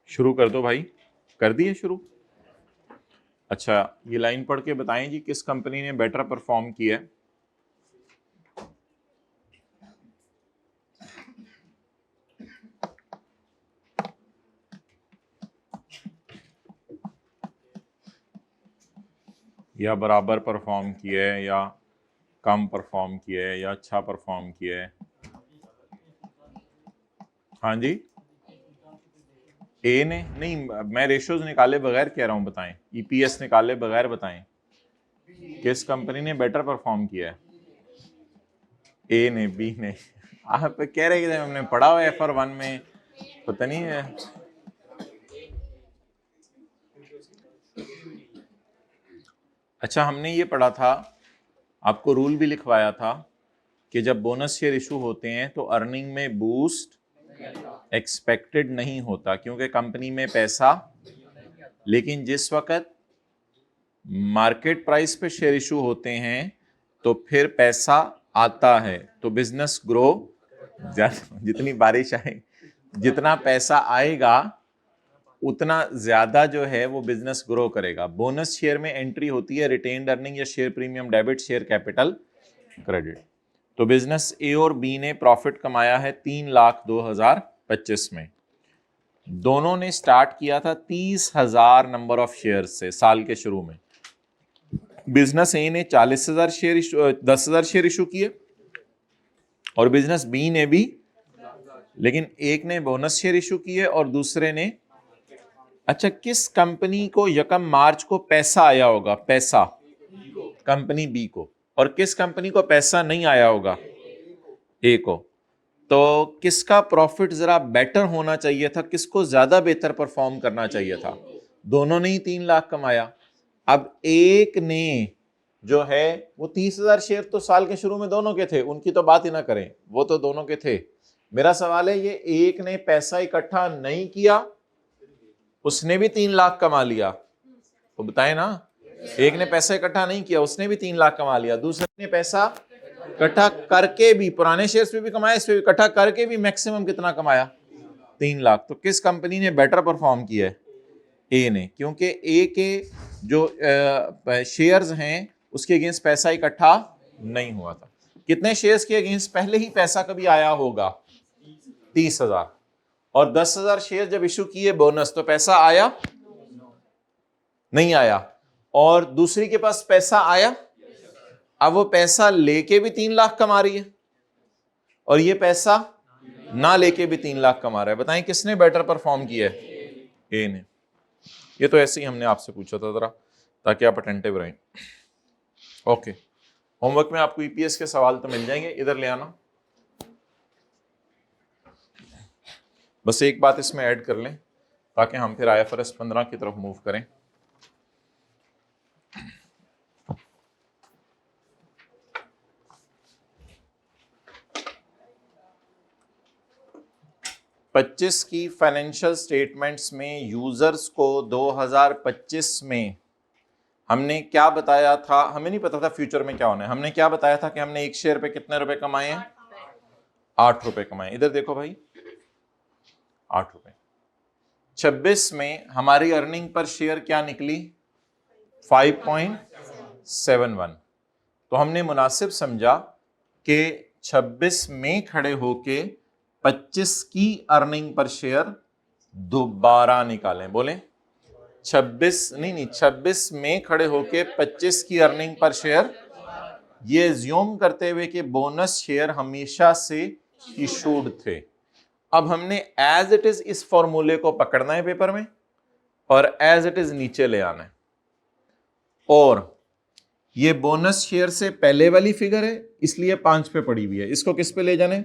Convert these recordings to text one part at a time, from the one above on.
शुरू कर दो भाई, कर दिए शुरू। अच्छा, ये लाइन पढ़ के बताएं जी, किस कंपनी ने बेटर परफॉर्म किया है? या बराबर परफॉर्म किया है, या कम परफॉर्म किया है, या अच्छा परफॉर्म किया है? हाँ जी, ए ने नहीं, मैं रेशियोज निकाले बगैर कह रहा हूं, बताएं। ईपीएस निकाले बगैर बताएं किस कंपनी ने बेटर परफॉर्म किया है? ए ने, बी ने? आप कह रहे थे हमने पढ़ा हुआ है FR1 में, पता नहीं है। अच्छा, हमने ये पढ़ा था, आपको रूल भी लिखवाया था कि जब बोनस शेयर इशू होते हैं तो अर्निंग में बूस्ट एक्सपेक्टेड नहीं होता, क्योंकि कंपनी में पैसा, लेकिन जिस वक्त मार्केट प्राइस पे शेयर इशू होते हैं तो फिर पैसा आता है, तो बिजनेस ग्रो, जितनी बारिश आए, जितना पैसा आएगा उतना ज्यादा जो है वो बिजनेस ग्रो करेगा। बोनस शेयर में एंट्री होती है रिटेन्ड अर्निंग या share premium debit, share capital credit. तो बिजनेस ए और बी ने प्रॉफिट कमाया है 3,02,025 में। दोनों ने स्टार्ट किया था 30,000 नंबर ऑफ शेयर से साल के शुरू में। बिजनेस ए ने 40,000 शेयर 10,000 शेयर इशू किए और बिजनेस बी ने भी, लेकिन एक ने बोनस शेयर इशू किए और दूसरे ने। अच्छा, किस कंपनी को 1 मार्च को पैसा आया होगा? पैसा कंपनी बी को। और किस कंपनी को पैसा नहीं आया होगा? ए को। तो किसका प्रॉफिट जरा बेटर होना चाहिए था? किसको ज्यादा बेहतर परफॉर्म करना चाहिए था? दोनों ने ही 3 लाख कमाया। अब एक ने जो है वो 30,000 शेयर तो साल के शुरू में दोनों के थे, उनकी तो बात ही ना करें, वो तो दोनों के थे। मेरा सवाल है, ये एक ने पैसा इकट्ठा नहीं किया, उसने भी 3 लाख कमा लिया, तो बताए ना। एक ने पैसा इकट्ठा नहीं किया, उसने भी 3 लाख कमा लिया। दूसरे ने पैसा इकट्ठा करके भी, पुराने शेयर्स पे भी कमाया, इस पे भी इकट्ठा करके भी मैक्सिमम कितना कमाया? 3 लाख। तो किस कंपनी ने बेटर परफॉर्म किया है? ए ने, क्योंकि ए के जो शेयर्स हैं उसके अगेंस्ट पैसा इकट्ठा नहीं हुआ था। कितने शेयर्स के अगेंस्ट पहले ही पैसा कभी आया होगा? 30,000। और 10,000 शेयर जब इशू किए बोनस, तो पैसा आया नहीं आया? और दूसरी के पास पैसा आया, अब वो पैसा लेके भी 3 लाख कमा रही है और ये पैसा ना लेके भी 3 लाख कमा रहा है। बताएं किसने बेटर परफॉर्म किया है? ए ने। ये तो ऐसे ही हमने आपसे पूछा था जरा, ताकि आप अटेंटिव रहें। ओके, होमवर्क में आपको ईपीएस के सवाल तो मिल जाएंगे, इधर ले आना। बस एक बात इसमें ऐड कर लें ताकि हम फिर IFRS 15 की तरफ मूव करें। पच्चीस की फाइनेंशियल स्टेटमेंट्स में यूजर्स को 2025 में हमने क्या बताया था? हमें नहीं पता था फ्यूचर में क्या होना है। हमने क्या बताया था कि हमने एक शेयर पे कितने रुपए कमाए हैं? 8 रुपए कमाए। इधर देखो भाई, 8 रुपए। 26 में हमारी अर्निंग पर शेयर क्या निकली? 5.71। तो हमने मुनासिब समझा कि 26 में खड़े होके 25 की अर्निंग पर शेयर दोबारा निकालें। बोलें 26 में खड़े होके 25 की अर्निंग पर शेयर, ये एज्यूम करते हुए कि बोनस शेयर हमेशा से इशूड थे। अब हमने एज इट इज इस फॉर्मूले को पकड़ना है पेपर में और एज इट इज नीचे ले आना है। और ये बोनस शेयर से पहले वाली फिगर है, इसलिए 5 पे पड़ी हुई है। इसको किस पे ले जाने?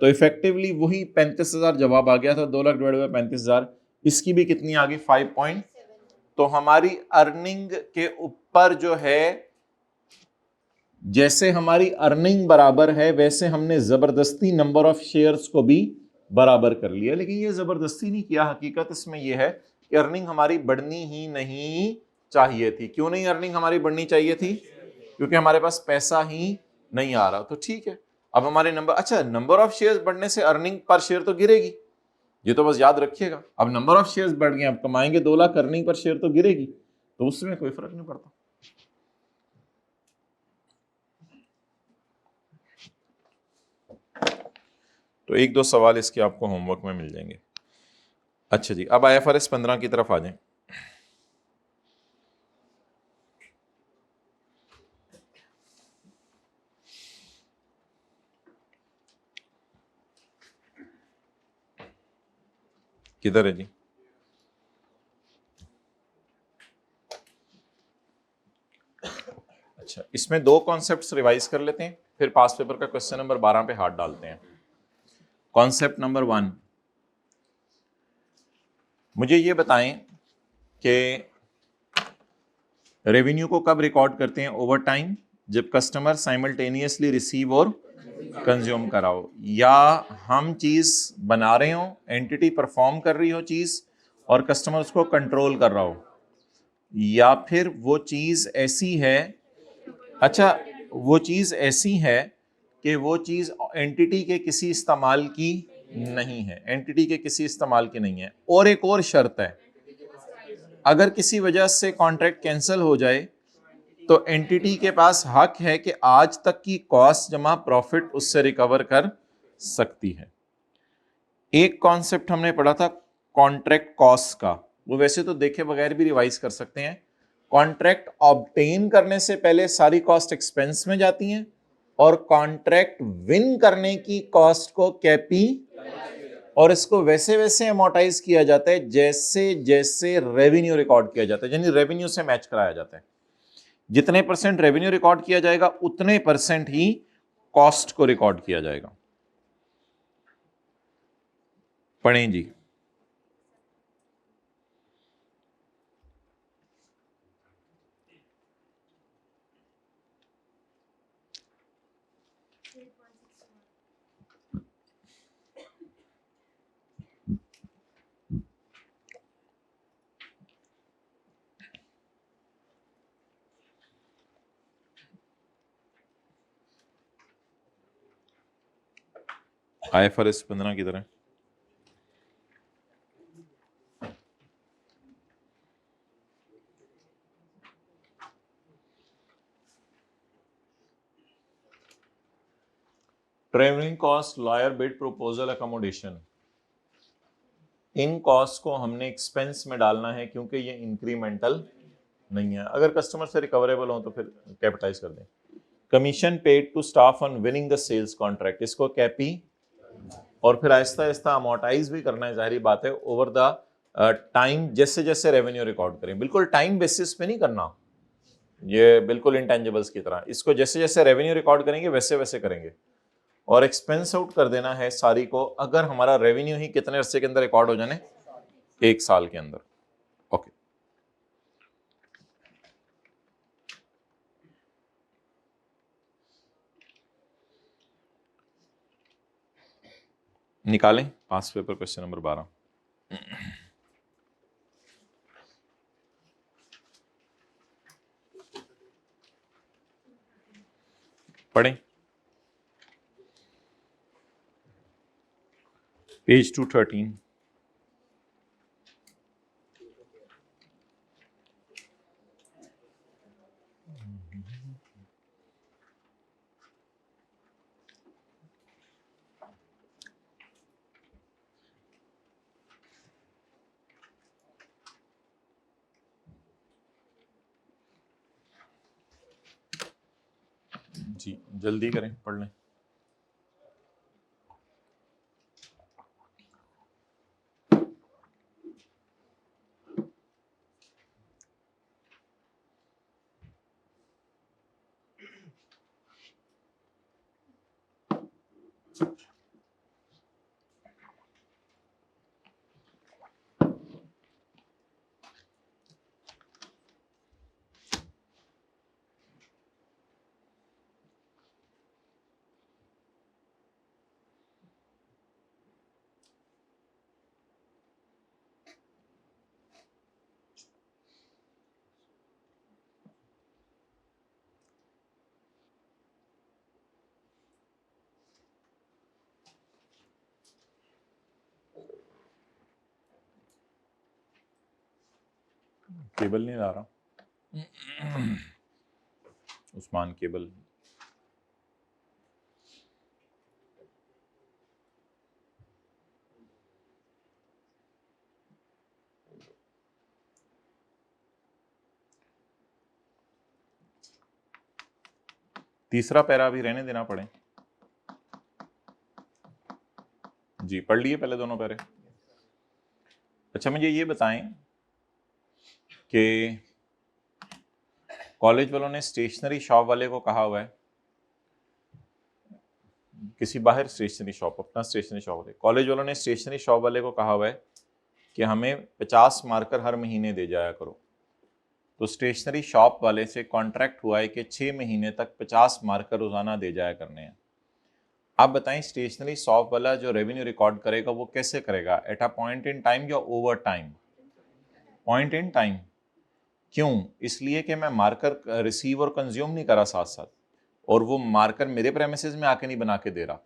तो इफेक्टिवली वही 35,000 जवाब आ गया था। 2 लाख डिवाइड बाय 35,000, इसकी भी कितनी आ गई? 5 पॉइंट। तो हमारी अर्निंग के ऊपर जो है, जैसे हमारी अर्निंग बराबर है वैसे हमने जबरदस्ती नंबर ऑफ शेयर्स को भी बराबर कर लिया। लेकिन ये जबरदस्ती नहीं किया, हकीकत इसमें यह है कि अर्निंग हमारी बढ़नी ही नहीं चाहिए थी। क्यों नहीं अर्निंग हमारी बढ़नी चाहिए थी? क्योंकि हमारे पास पैसा ही नहीं आ रहा। तो ठीक है, अब हमारे नंबर, अच्छा नंबर ऑफ शेयर्स बढ़ने से अर्निंग पर शेयर तो गिरेगी, ये तो बस याद रखिएगा। अब नंबर ऑफ शेयर्स बढ़ गए, अब कमाएंगे 2 लाख, अर्निंग पर शेयर तो गिरेगी, तो उसमें कोई फर्क नहीं पड़ता। तो 1-2 सवाल इसके आपको होमवर्क में मिल जाएंगे। अच्छा जी, अब IFRS 15 की तरफ आ जाएं। किधर है जी? अच्छा, इसमें 2 कॉन्सेप्ट्स रिवाइज कर लेते हैं, फिर पास पेपर का क्वेश्चन नंबर 12 पे हाथ डालते हैं। कॉन्सेप्ट नंबर 1, मुझे ये बताएं कि रेवेन्यू को कब रिकॉर्ड करते हैं? ओवर टाइम, जब कस्टमर साइमल्टेनियसली रिसीव और कंज्यूम कराओ, या हम चीज बना रहे हो, एंटिटी परफॉर्म कर रही हो चीज और कस्टमर उसको कंट्रोल कर रहा हो, या फिर वो चीज ऐसी है, अच्छा वो चीज ऐसी है कि वो चीज एंटिटी के किसी इस्तेमाल की नहीं है, एंटिटी के किसी इस्तेमाल की नहीं है। और एक और शर्त है, अगर किसी वजह से कॉन्ट्रैक्ट कैंसिल हो जाए तो एंटिटी के पास हक है कि आज तक की कॉस्ट जमा प्रॉफिट उससे रिकवर कर सकती है। एक कॉन्सेप्ट हमने पढ़ा था कॉन्ट्रैक्ट कॉस्ट का, वो वैसे तो देखे बगैर भी रिवाइज कर सकते हैं। कॉन्ट्रैक्ट ऑब्टेन करने से पहले सारी कॉस्ट एक्सपेंस में जाती हैं, और कॉन्ट्रैक्ट विन करने की कॉस्ट को कैपी, और इसको वैसे वैसे अमोर्टाइज किया जाता है जैसे जैसे रेवेन्यू रिकॉर्ड किया जाता है, यानी रेवेन्यू से मैच कराया जाता है। जितने परसेंट रेवेन्यू रिकॉर्ड किया जाएगा उतने परसेंट ही कॉस्ट को रिकॉर्ड किया जाएगा। पढ़ें जी। IFRS 15 की तरह travelling cost, lawyer bid, proposal, accommodation, in cost को हमने एक्सपेंस में डालना है क्योंकि ये इंक्रीमेंटल नहीं है। अगर कस्टमर से रिकवरेबल हो तो फिर कैपिटाइज कर दें। Commission paid to staff on winning the sales contract, इसको कैपी, और फिर आहिस्ता आहिस्ता अमोर्टाइज भी करना है, जाहिर बात है, ओवर द टाइम, जैसे जैसे रेवेन्यू रिकॉर्ड करें। बिल्कुल टाइम बेसिस पे नहीं करना, ये बिल्कुल इंटेंजिबल्स की तरह, इसको जैसे जैसे रेवेन्यू रिकॉर्ड करेंगे वैसे वैसे करेंगे। और एक्सपेंस आउट कर देना है सारी को, अगर हमारा रेवेन्यू ही कितने अरसे के अंदर रिकॉर्ड हो जाने, 1 साल के अंदर। ओके, निकालें पास पेपर क्वेश्चन नंबर 12। पढ़ें पेज 213। जी जल्दी करें, पढ़ लें। केबल नहीं ला रहा उस्मान, केबल। तीसरा पैरा भी रहने देना पड़े जी, पढ़ लिए पहले दोनों पैरे। अच्छा मुझे ये बताएं कि कॉलेज वालों ने स्टेशनरी शॉप वाले को कहा हुआ है, किसी बाहर स्टेशनरी शॉप, अपना स्टेशनरी शॉप वाले, कॉलेज वालों ने स्टेशनरी शॉप वाले को कहा हुआ है कि हमें 50 मार्कर हर महीने दे जाया करो। तो स्टेशनरी शॉप वाले से कॉन्ट्रैक्ट हुआ है कि 6 महीने तक 50 मार्कर रोजाना दे जाया करने हैं। आप बताएं स्टेशनरी शॉप वाला जो रेवेन्यू रिकॉर्ड करेगा वो कैसे करेगा, at a point in time या over time? Point in time. क्यों? इसलिए कि मैं मार्कर रिसीव और कंज्यूम नहीं करा साथ साथ, और वो मार्कर मेरे प्रेमिसेस में आके नहीं बना के दे रहा,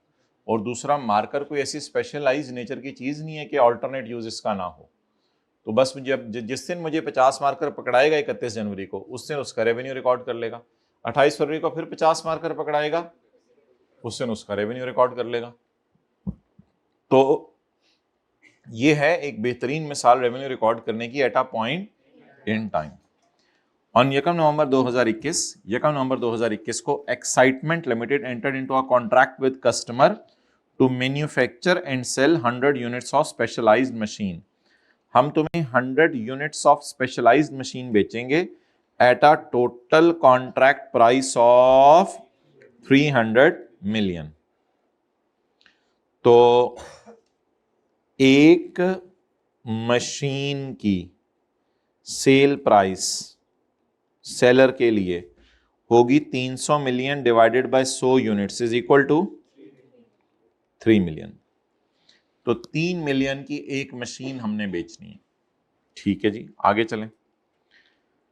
और दूसरा मार्कर कोई ऐसी स्पेशलाइज नेचर की चीज नहीं है कि ऑल्टरनेट यूज इसका ना हो। तो बस जब जिस दिन मुझे 50 मार्कर पकड़ाएगा 31 जनवरी को, उस दिन उसका रेवेन्यू रिकॉर्ड कर लेगा। 28 फरवरी को फिर 50 मार्कर पकड़ाएगा, उस दिन उसका रेवेन्यू रिकॉर्ड कर लेगा। तो ये है एक बेहतरीन मिसाल रेवेन्यू रिकॉर्ड करने की at a point in time. On 1 November 2021 को Excitement Limited entered into a contract with customer to manufacture and sell 100 units of specialised machine. हम तुम्हें 100 यूनिट्स ऑफ स्पेशलाइज्ड मशीन बेचेंगे at a total contract price of 300 million. तो एक machine की sale price seller के लिए होगी 300 million divided by 100 units is equal to 3 million. तो 3 मिलियन की एक मशीन हमने बेचनी है। ठीक है जी, आगे चलें।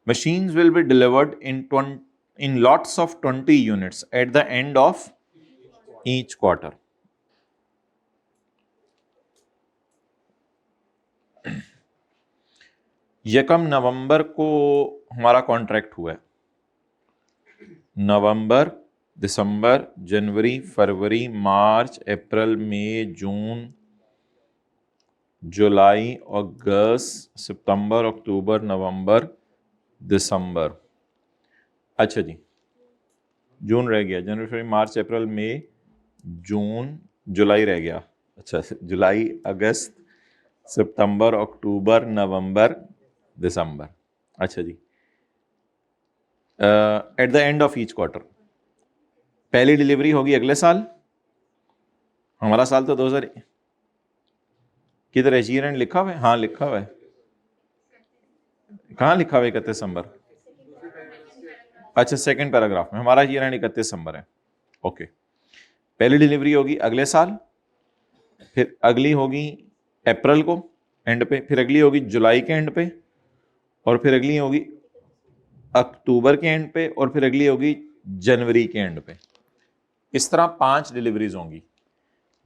Machines will be delivered in lots of 20 units at the end of each quarter. यकम नवंबर को हमारा कॉन्ट्रैक्ट हुआ है। नवंबर, दिसंबर, जनवरी, फरवरी, मार्च, अप्रैल, मई, जून, जुलाई, अगस्त, सितंबर, अक्टूबर, नवंबर, दिसंबर। अच्छा जी, जून रह गया, जनवरी, फरवरी, मार्च, अप्रैल, मई, जून, जुलाई रह गया। अच्छा, जुलाई, अगस्त, सितंबर, अक्टूबर, नवंबर, दिसंबर। अच्छा जी, at the end of each quarter पहली डिलीवरी होगी अगले साल। हमारा साल तो 2000 किधर है? ईयर एंड लिखा हुआ है? हाँ लिखा हुआ है। कहाँ लिखा हुआ है? 31 दिसंबर। अच्छा, सेकंड पैराग्राफ में हमारा ईयर एंड 31 दिसंबर है। ओके, पहली डिलीवरी होगी अगले साल, फिर अगली होगी अप्रैल को एंड पे, फिर अगली होगी जुलाई के एंड पे, और फिर अगली होगी अक्टूबर के एंड पे, और फिर अगली होगी जनवरी के एंड पे। इस तरह 5 डिलीवरीज होंगी।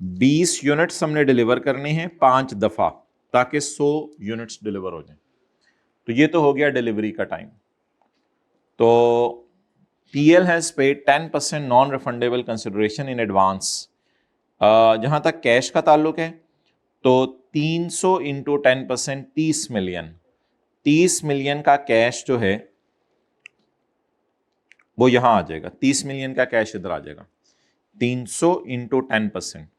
20 यूनिट्स हमने डिलीवर करने हैं 5 दफा, ताकि 100 यूनिट्स डिलीवर हो जाए। तो ये तो हो गया डिलीवरी का टाइम। तो PL has paid 10% non refundable consideration in advance. जहां तक कैश का ताल्लुक है तो 300 इंटू 10% 30 मिलियन। 30 मिलियन का कैश जो है वो यहां आ जाएगा। 30 मिलियन का कैश इधर आ जाएगा। 300 into 10%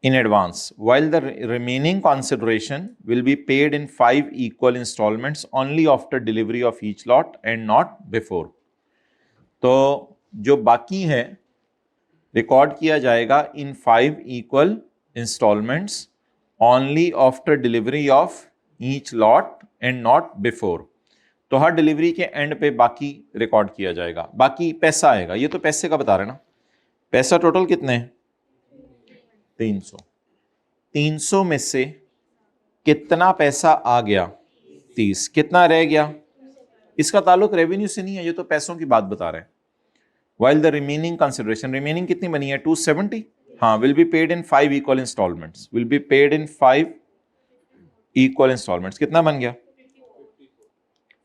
in advance, while the remaining consideration will be paid in 5 equal installments only after delivery of each lot and not before. तो जो बाकी है रिकॉर्ड किया जाएगा इन 5 equal installments only after delivery of each lot and not before. तो हर delivery के and पे बाकी रिकॉर्ड किया जाएगा, बाकी पैसा आएगा। ये तो पैसे का बता रहे ना, पैसा टोटल कितने हैं? 300। 300 में से कितना पैसा आ गया? 30। कितना रह गया? इसका ताल्लुक रेवेन्यू से नहीं है, ये तो पैसों की बात बता रहे हैं। While the remaining consideration, remaining कितनी बनी है? 270। हाँ, will be paid in 5 equal instalments. Will be paid in 5 equal instalments. कितना बन गया?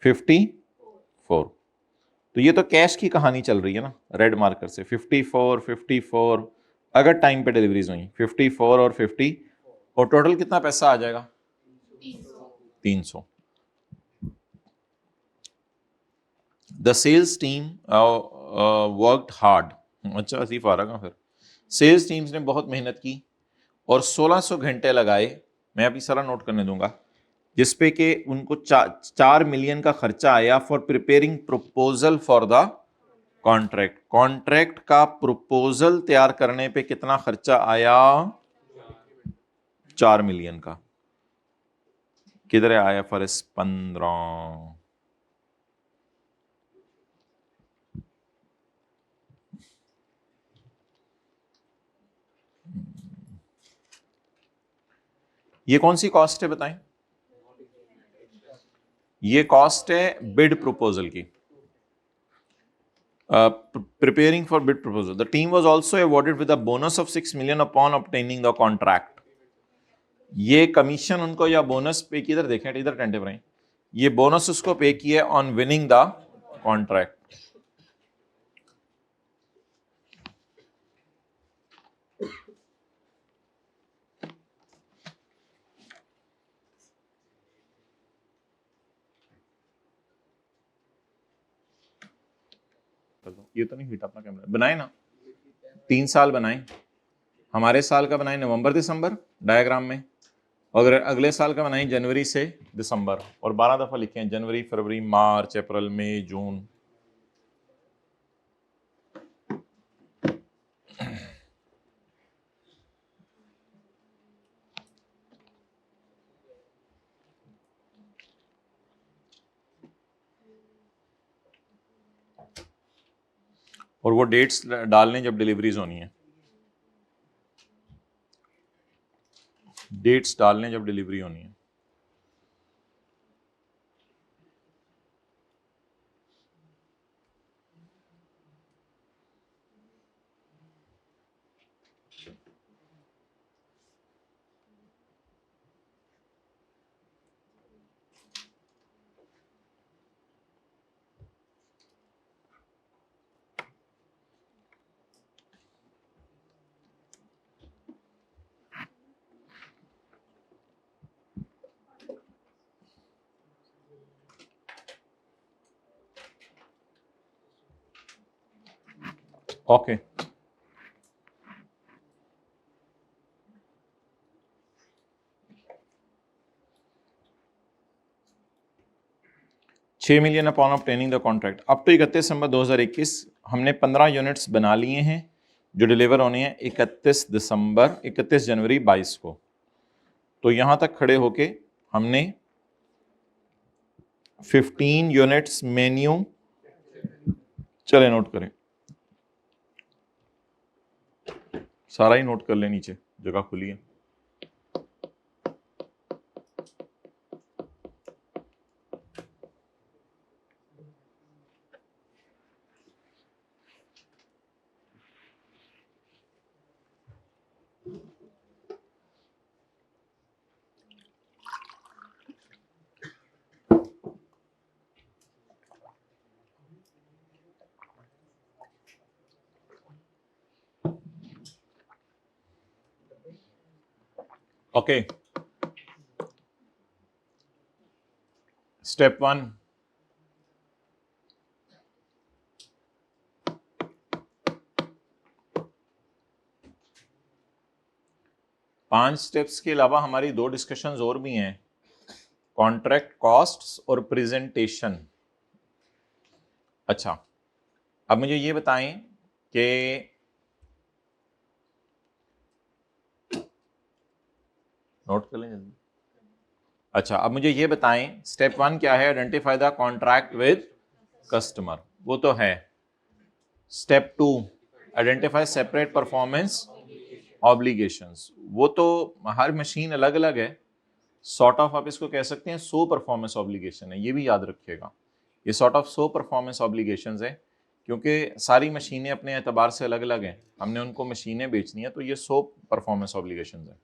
54। तो ये तो कैश की कहानी चल रही है ना, रेड मार्कर से 54 54, अगर टाइम पे डिलीवरीज हुई 54 और 50, और टोटल कितना पैसा आ जाएगा? 300। The sales team worked hard. अच्छा असीफ आ रहा फिर। सेल्स टीम्स ने बहुत मेहनत की और 1600 घंटे लगाए, मैं अभी सारा नोट करने दूंगा, जिसपे कि उनको 4 मिलियन का खर्चा आया for preparing proposal for the contract. Contract का प्रपोजल तैयार करने पे कितना खर्चा आया? 4 मिलियन का। किधर है IFRS 15? ये कौन सी कॉस्ट है बताएं? ये कॉस्ट है बिड प्रपोजल की। Preparing for bid proposal. The team was also awarded with a bonus of 6 million upon obtaining the contract. ये कमीशन उनको या बोनस पे की, इधर देखें, इधर अटेंटिव रहें, ये बोनस उसको पे किया ऑन विनिंग द कॉन्ट्रैक्ट। ये तो नहीं हिट अपना कैमरा बनाए ना, 3 साल बनाए, हमारे साल का बनाए नवंबर दिसंबर डायग्राम में, अगर अगले साल का बनाए जनवरी से दिसंबर, और 12 दफा लिखे हैं जनवरी फरवरी मार्च अप्रैल मई जून। और वो डेट्स डालने जब डिलीवरीज होनी है, डेट्स डालने जब डिलीवरी होनी है। Okay, 6 million upon obtaining the contract. अब तो 31 दिसंबर 2021 हमने 15 यूनिट्स बना लिए हैं जो डिलीवर होने हैं 31 जनवरी 22 को। तो यहां तक खड़े होके हमने 15 यूनिट्स मेन्यू, चले नोट करें, सारा ही नोट कर ले, नीचे जगह खुली है। ओके, स्टेप 1, पांच स्टेप्स के अलावा हमारी 2 डिस्कशंस और भी हैं, कॉन्ट्रैक्ट कॉस्ट्स और प्रेजेंटेशन। अच्छा, अब मुझे ये बताएं कि नोट कर लें जल्दी। अच्छा, अब मुझे ये बताएं स्टेप 1 क्या है? Identify the contract with customer, वो तो है। Step 2, identify separate performance obligations, वो तो हर मशीन अलग अलग है, सॉर्ट ऑफ आप इसको कह सकते हैं 100 परफॉर्मेंस ऑब्लिगेशन है, ये भी याद रखिएगा। ये सॉर्ट ऑफ 100 परफॉर्मेंस ऑब्लिगेशंस है, क्योंकि सारी मशीनें अपने एतबार से अलग अलग हैं, हमने उनको मशीनें बेचनी है, तो ये 100 परफॉर्मेंस ऑब्लिगेशंस है।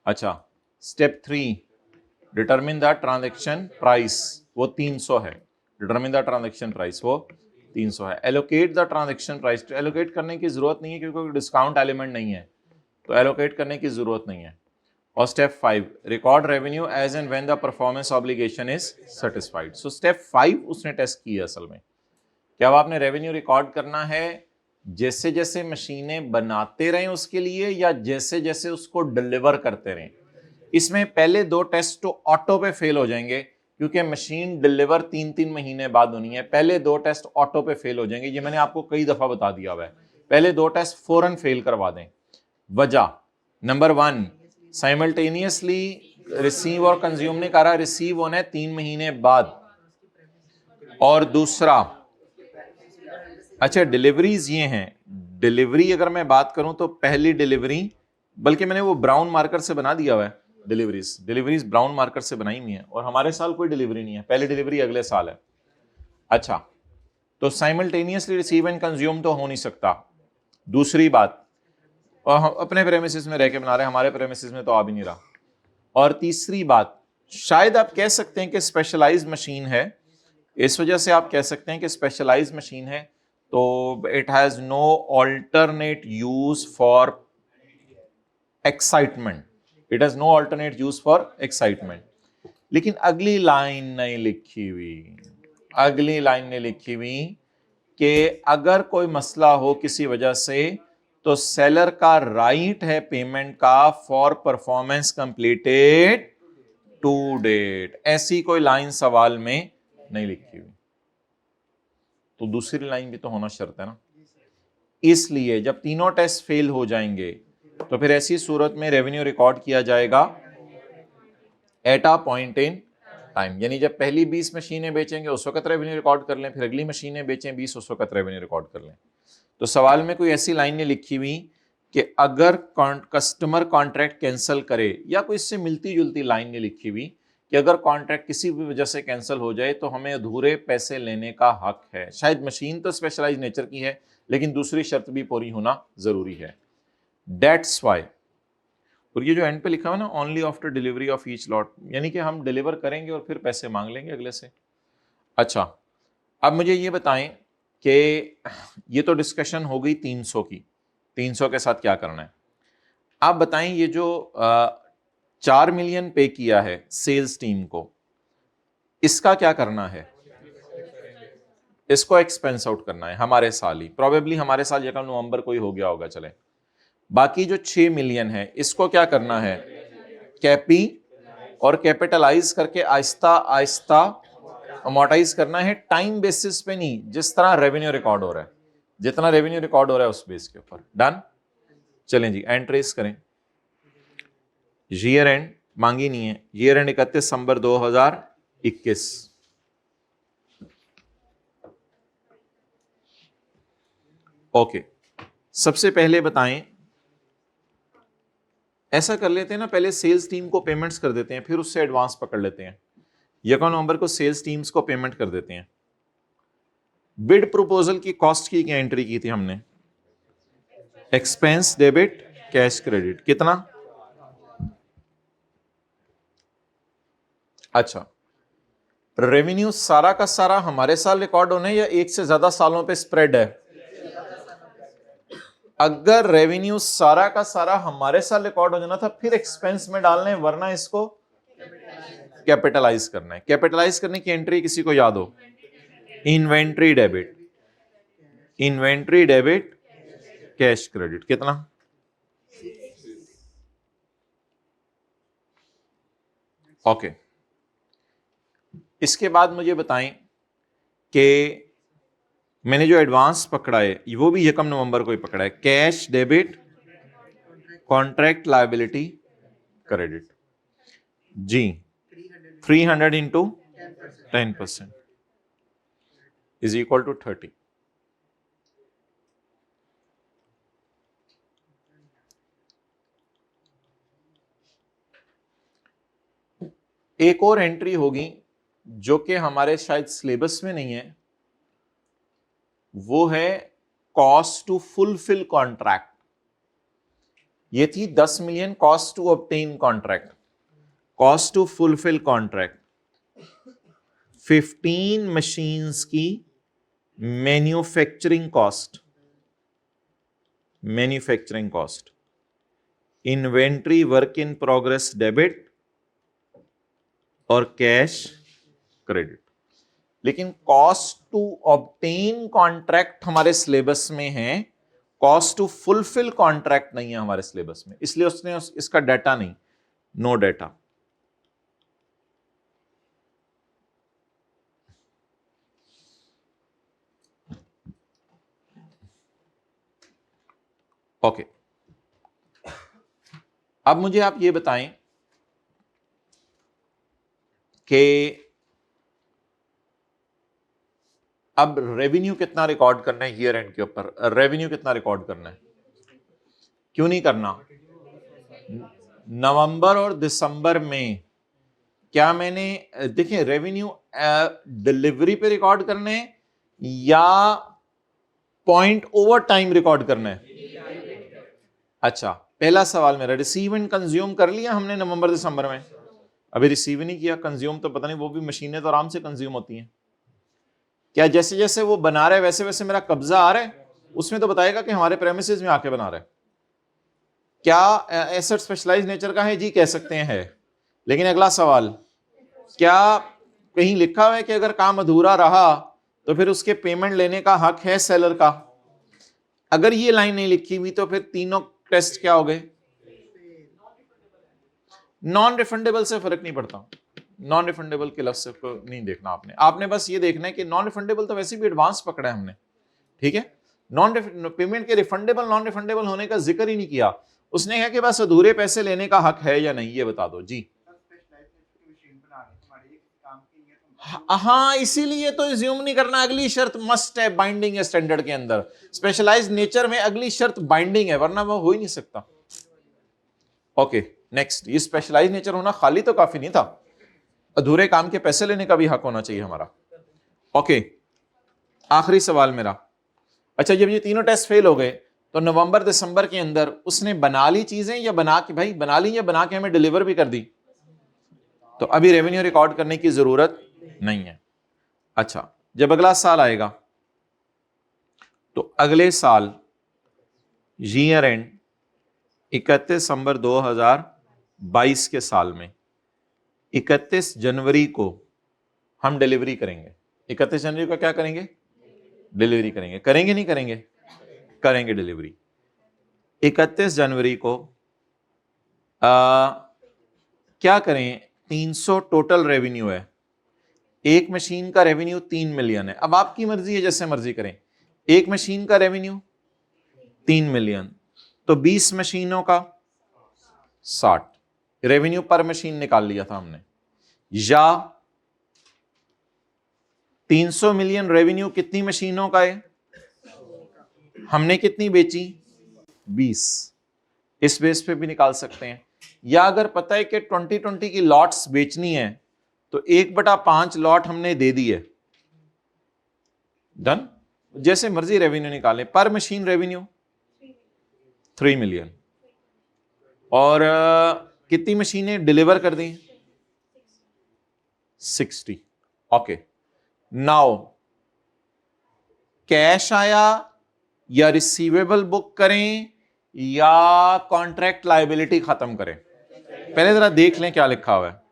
अच्छा, step 3, determine the transaction price. वो 300 है। डिटरमिन द ट्रांजैक्शन प्राइस वो 300 है। Allocate the transaction price, allocate करने की जरूरत नहीं है क्योंकि कोई डिस्काउंट एलिमेंट नहीं है, तो एलोकेट करने की जरूरत नहीं है। और step 5, record revenue as and when the performance obligation is satisfied. So step 5 उसने टेस्ट किया असल में। क्या आपने रेवेन्यू रिकॉर्ड करना है जैसे जैसे मशीनें बनाते रहें उसके लिए, या जैसे जैसे उसको डिलीवर करते रहें? इसमें पहले 2 टेस्ट तो ऑटो पे फेल हो जाएंगे क्योंकि मशीन डिलीवर 3-3 महीने बाद होनी है। पहले 2 टेस्ट ऑटो पे फेल हो जाएंगे, ये मैंने आपको कई दफा बता दिया हुआ है। पहले 2 टेस्ट फौरन फेल करवा दें। वजह नंबर 1, साइमल्टेनियसली रिसीव और कंज्यूम ने कहा रिसीव होना है 3 महीने बाद। और दूसरा, अच्छा डिलीवरीज ये हैं, डिलीवरी अगर मैं बात करूं तो पहली डिलीवरी, बल्कि मैंने वो ब्राउन मार्कर से बना दिया हुआ है डिलीवरीज ब्राउन मार्कर से बनाई हुई है, और हमारे साल कोई डिलीवरी नहीं है, पहली डिलीवरी अगले साल है। अच्छा, तो साइमल्टेनियसली रिसीव एंड कंज्यूम तो हो नहीं सकता। दूसरी बात, और हम अपने प्रेमिसेस में रह के बना रहे हैं, हमारे प्रेमिसेस में तो आ भी नहीं रहा। और तीसरी बात, शायद आप कह सकते हैं कि स्पेशलाइज्ड मशीन है, इस वजह से आप कह सकते हैं कि स्पेशलाइज्ड मशीन है, तो it has no alternate use for Excitement, it has no alternate use for Excitement. लेकिन अगली लाइन नहीं लिखी हुई, अगली लाइन नहीं लिखी हुई कि अगर कोई मसला हो किसी वजह से तो सेलर का राइट है पेमेंट का for performance completed to date. ऐसी कोई लाइन सवाल में नहीं लिखी हुई, तो दूसरी लाइन भी तो होना शर्त है ना। इसलिए जब तीनों टेस्ट फेल हो जाएंगे तो फिर ऐसी सूरत में रेवेन्यू रिकॉर्ड किया जाएगा eight a point in time, यानी जब पहली 20 मशीनें बेचेंगे उस वक्त रेवेन्यू रिकॉर्ड कर लें, फिर अगली मशीनें बेचें 20 उस वक्त रेवेन्यू रिकॉर्ड कर लें। तो सवाल में कोई ऐसी लाइन नहीं लिखी हुई कि अगर कस्टमर कॉन्ट्रैक्ट कैंसिल करे, या कोई इससे मिलती जुलती लाइन नहीं लिखी हुई कि अगर कॉन्ट्रैक्ट किसी भी वजह से कैंसिल हो जाए तो हमें अधूरे पैसे लेने का हक है। शायद मशीन तो स्पेशलाइज्ड नेचर की है लेकिन दूसरी शर्त भी पूरी होना जरूरी है। दैट्स वाई, और ये जो एंड पे लिखा हुआ ना, only after delivery of each lot, यानी कि हम डिलीवर करेंगे और फिर पैसे मांग लेंगे अगले से। अच्छा, अब मुझे ये बताएं कि ये तो डिस्कशन हो गई 300 की, 300 के साथ क्या करना है। आप बताएं, ये जो 4 मिलियन पे किया है सेल्स टीम को, इसका क्या करना है? इसको एक्सपेंस आउट करना है हमारे साल ही, प्रोबेबली हमारे साल यकम नवंबर को ही हो गया होगा, चले। बाकी जो 6 मिलियन है इसको क्या करना है? कैपी और कैपिटलाइज करके आहिस्ता आहिस्ता अमोर्टाइज करना है, टाइम बेसिस पे नहीं, जिस तरह रेवेन्यू रिकॉर्ड हो रहा है, जितना रेवेन्यू रिकॉर्ड हो रहा है उस बेस के ऊपर। डन, चलें जी, एंड ट्रेस करें। ईयर एंड मांगी नहीं है, ईयर एंड 31 दिसंबर 2021। ओके, सबसे पहले बताएं, ऐसा कर लेते हैं ना, पहले सेल्स टीम को पेमेंट्स कर देते हैं, फिर उससे एडवांस पकड़ लेते हैं। 1 नवंबर को सेल्स टीम्स को पेमेंट कर देते हैं। बिड प्रपोजल की कॉस्ट की क्या एंट्री की थी हमने? एक्सपेंस डेबिट कैश क्रेडिट, कितना? अच्छा, रेवेन्यू सारा का सारा हमारे साल रिकॉर्ड होने या एक से ज्यादा सालों पे स्प्रेड है? अगर रेवेन्यू सारा का सारा हमारे साल रिकॉर्ड हो जाना था फिर एक्सपेंस में डालने, वरना इसको कैपिटलाइज करना है। कैपिटलाइज करने की एंट्री किसी को याद हो? Inventory debit, inventory debit cash credit, कितना? ओके, इसके बाद मुझे बताएं कि मैंने जो एडवांस पकड़ा है वो भी 1 नवंबर को ही पकड़ा है। Cash debit contract liability credit जी, 300 इंटू 10% इज इक्वल टू 30। एक और एंट्री होगी जो कि हमारे शायद सिलेबस में नहीं है, वो है कॉस्ट टू फुलफिल कॉन्ट्रैक्ट। ये थी 10 million cost to obtain contract, cost to fulfil contract 15 machines की manufacturing cost, inventory work in progress debit और कैश क्रेडिट। लेकिन कॉस्ट टू ऑब्टेन कॉन्ट्रैक्ट हमारे सिलेबस में है, कॉस्ट टू फुलफिल कॉन्ट्रैक्ट नहीं है हमारे सिलेबस में, इसलिए उसने इसका डाटा नहीं, नो डाटा। ओके, अब मुझे आप ये बताएं कि अब रेवेन्यू कितना रिकॉर्ड करना है ईयर एंड के ऊपर, रेवेन्यू कितना रिकॉर्ड करना है? क्यों नहीं करना? नवंबर और दिसंबर में क्या मैंने, देखिए रेवेन्यू डिलीवरी पे रिकॉर्ड करना है या पॉइंट ओवर टाइम रिकॉर्ड करना है? अच्छा, पहला सवाल मेरा, रिसीव एंड कंज्यूम कर लिया हमने नवंबर दिसंबर में? अभी रिसीव नहीं किया, कंज्यूम तो पता नहीं, वो भी मशीनें तो आराम से कंज्यूम होती हैं। क्या जैसे जैसे वो बना रहा है वैसे वैसे मेरा कब्जा आ रहा है? उसमें तो बताएगा कि हमारे प्रेमिसेस में आके बना रहा है। क्या एसेट स्पेशलाइज नेचर का है? जी कह सकते हैं है। लेकिन अगला सवाल, क्या कहीं लिखा हुआ है कि अगर काम अधूरा रहा तो फिर उसके पेमेंट लेने का हक है सेलर का? अगर ये लाइन नहीं लिखी हुई तो फिर तीनों टेस्ट क्या हो गए? नॉन रिफंडेबल से फर्क नहीं पड़ता, नॉन रिफंडेबल के लफ्ज को नहीं देखना आपने, आपने बस ये देखना है कि नॉन रिफंडेबल तो वैसे भी एडवांस पकड़ा है हमने, ठीक है। नॉन पेमेंट के रिफंडेबल नॉन रिफंडेबल होने का जिक्र ही नहीं किया, उसने कहा कि बस अधूरे पैसे लेने का हक है या नहीं, ये बता दो जी। हाँ, इसीलिए तो एज्यूम नहीं करना, अगली शर्त मस्ट है, बाइंडिंग है स्टैंडर्ड के अंदर। स्पेशलाइज्ड नेचर में अगली शर्त बाइंडिंग है, वरना वो हो ही नहीं सकता। ओके नेक्स्ट, ये स्पेशलाइज्ड नेचर होना खाली तो काफी नहीं था, अधूरे काम के पैसे लेने का भी हक होना चाहिए हमारा। ओके, आखिरी सवाल मेरा, अच्छा जब ये तीनों टेस्ट फेल हो गए तो नवंबर दिसंबर के अंदर उसने बना ली चीजें या बना के, भाई बना ली या बना के हमें डिलीवर भी कर दी, तो अभी रेवेन्यू रिकॉर्ड करने की जरूरत नहीं है। अच्छा, जब अगला साल आएगा तो अगले साल ईयर एंड 31 दिसंबर 2022 के साल में 31 जनवरी को हम डिलीवरी करेंगे। 31 जनवरी को क्या करेंगे? डिलीवरी करेंगे। करेंगे नहीं करेंगे? करेंगे डिलीवरी। 31 जनवरी को क्या करें, 300 टोटल रेवेन्यू है, एक मशीन का रेवेन्यू 3 मिलियन है। अब आपकी मर्जी है, जैसे मर्जी करें, एक मशीन का रेवेन्यू 3 मिलियन, तो 20 मशीनों का 60 रेवेन्यू पर मशीन निकाल लिया था हमने। या 300 मिलियन रेवेन्यू कितनी मशीनों का है, हमने कितनी बेची? 20, इस बेस पे भी निकाल सकते हैं। या अगर पता है कि 2020 की लॉट्स बेचनी है तो 1/5 लॉट हमने दे दी है, डन। जैसे मर्जी रेवेन्यू निकालें, पर मशीन रेवेन्यू 3 मिलियन, और कितनी मशीनें डिलीवर कर दी? 60। ओके, नाउ कैश आया या रिसीवेबल बुक करें या कॉन्ट्रैक्ट लायबिलिटी खत्म करें? पहले जरा देख लें क्या लिखा हुआ है।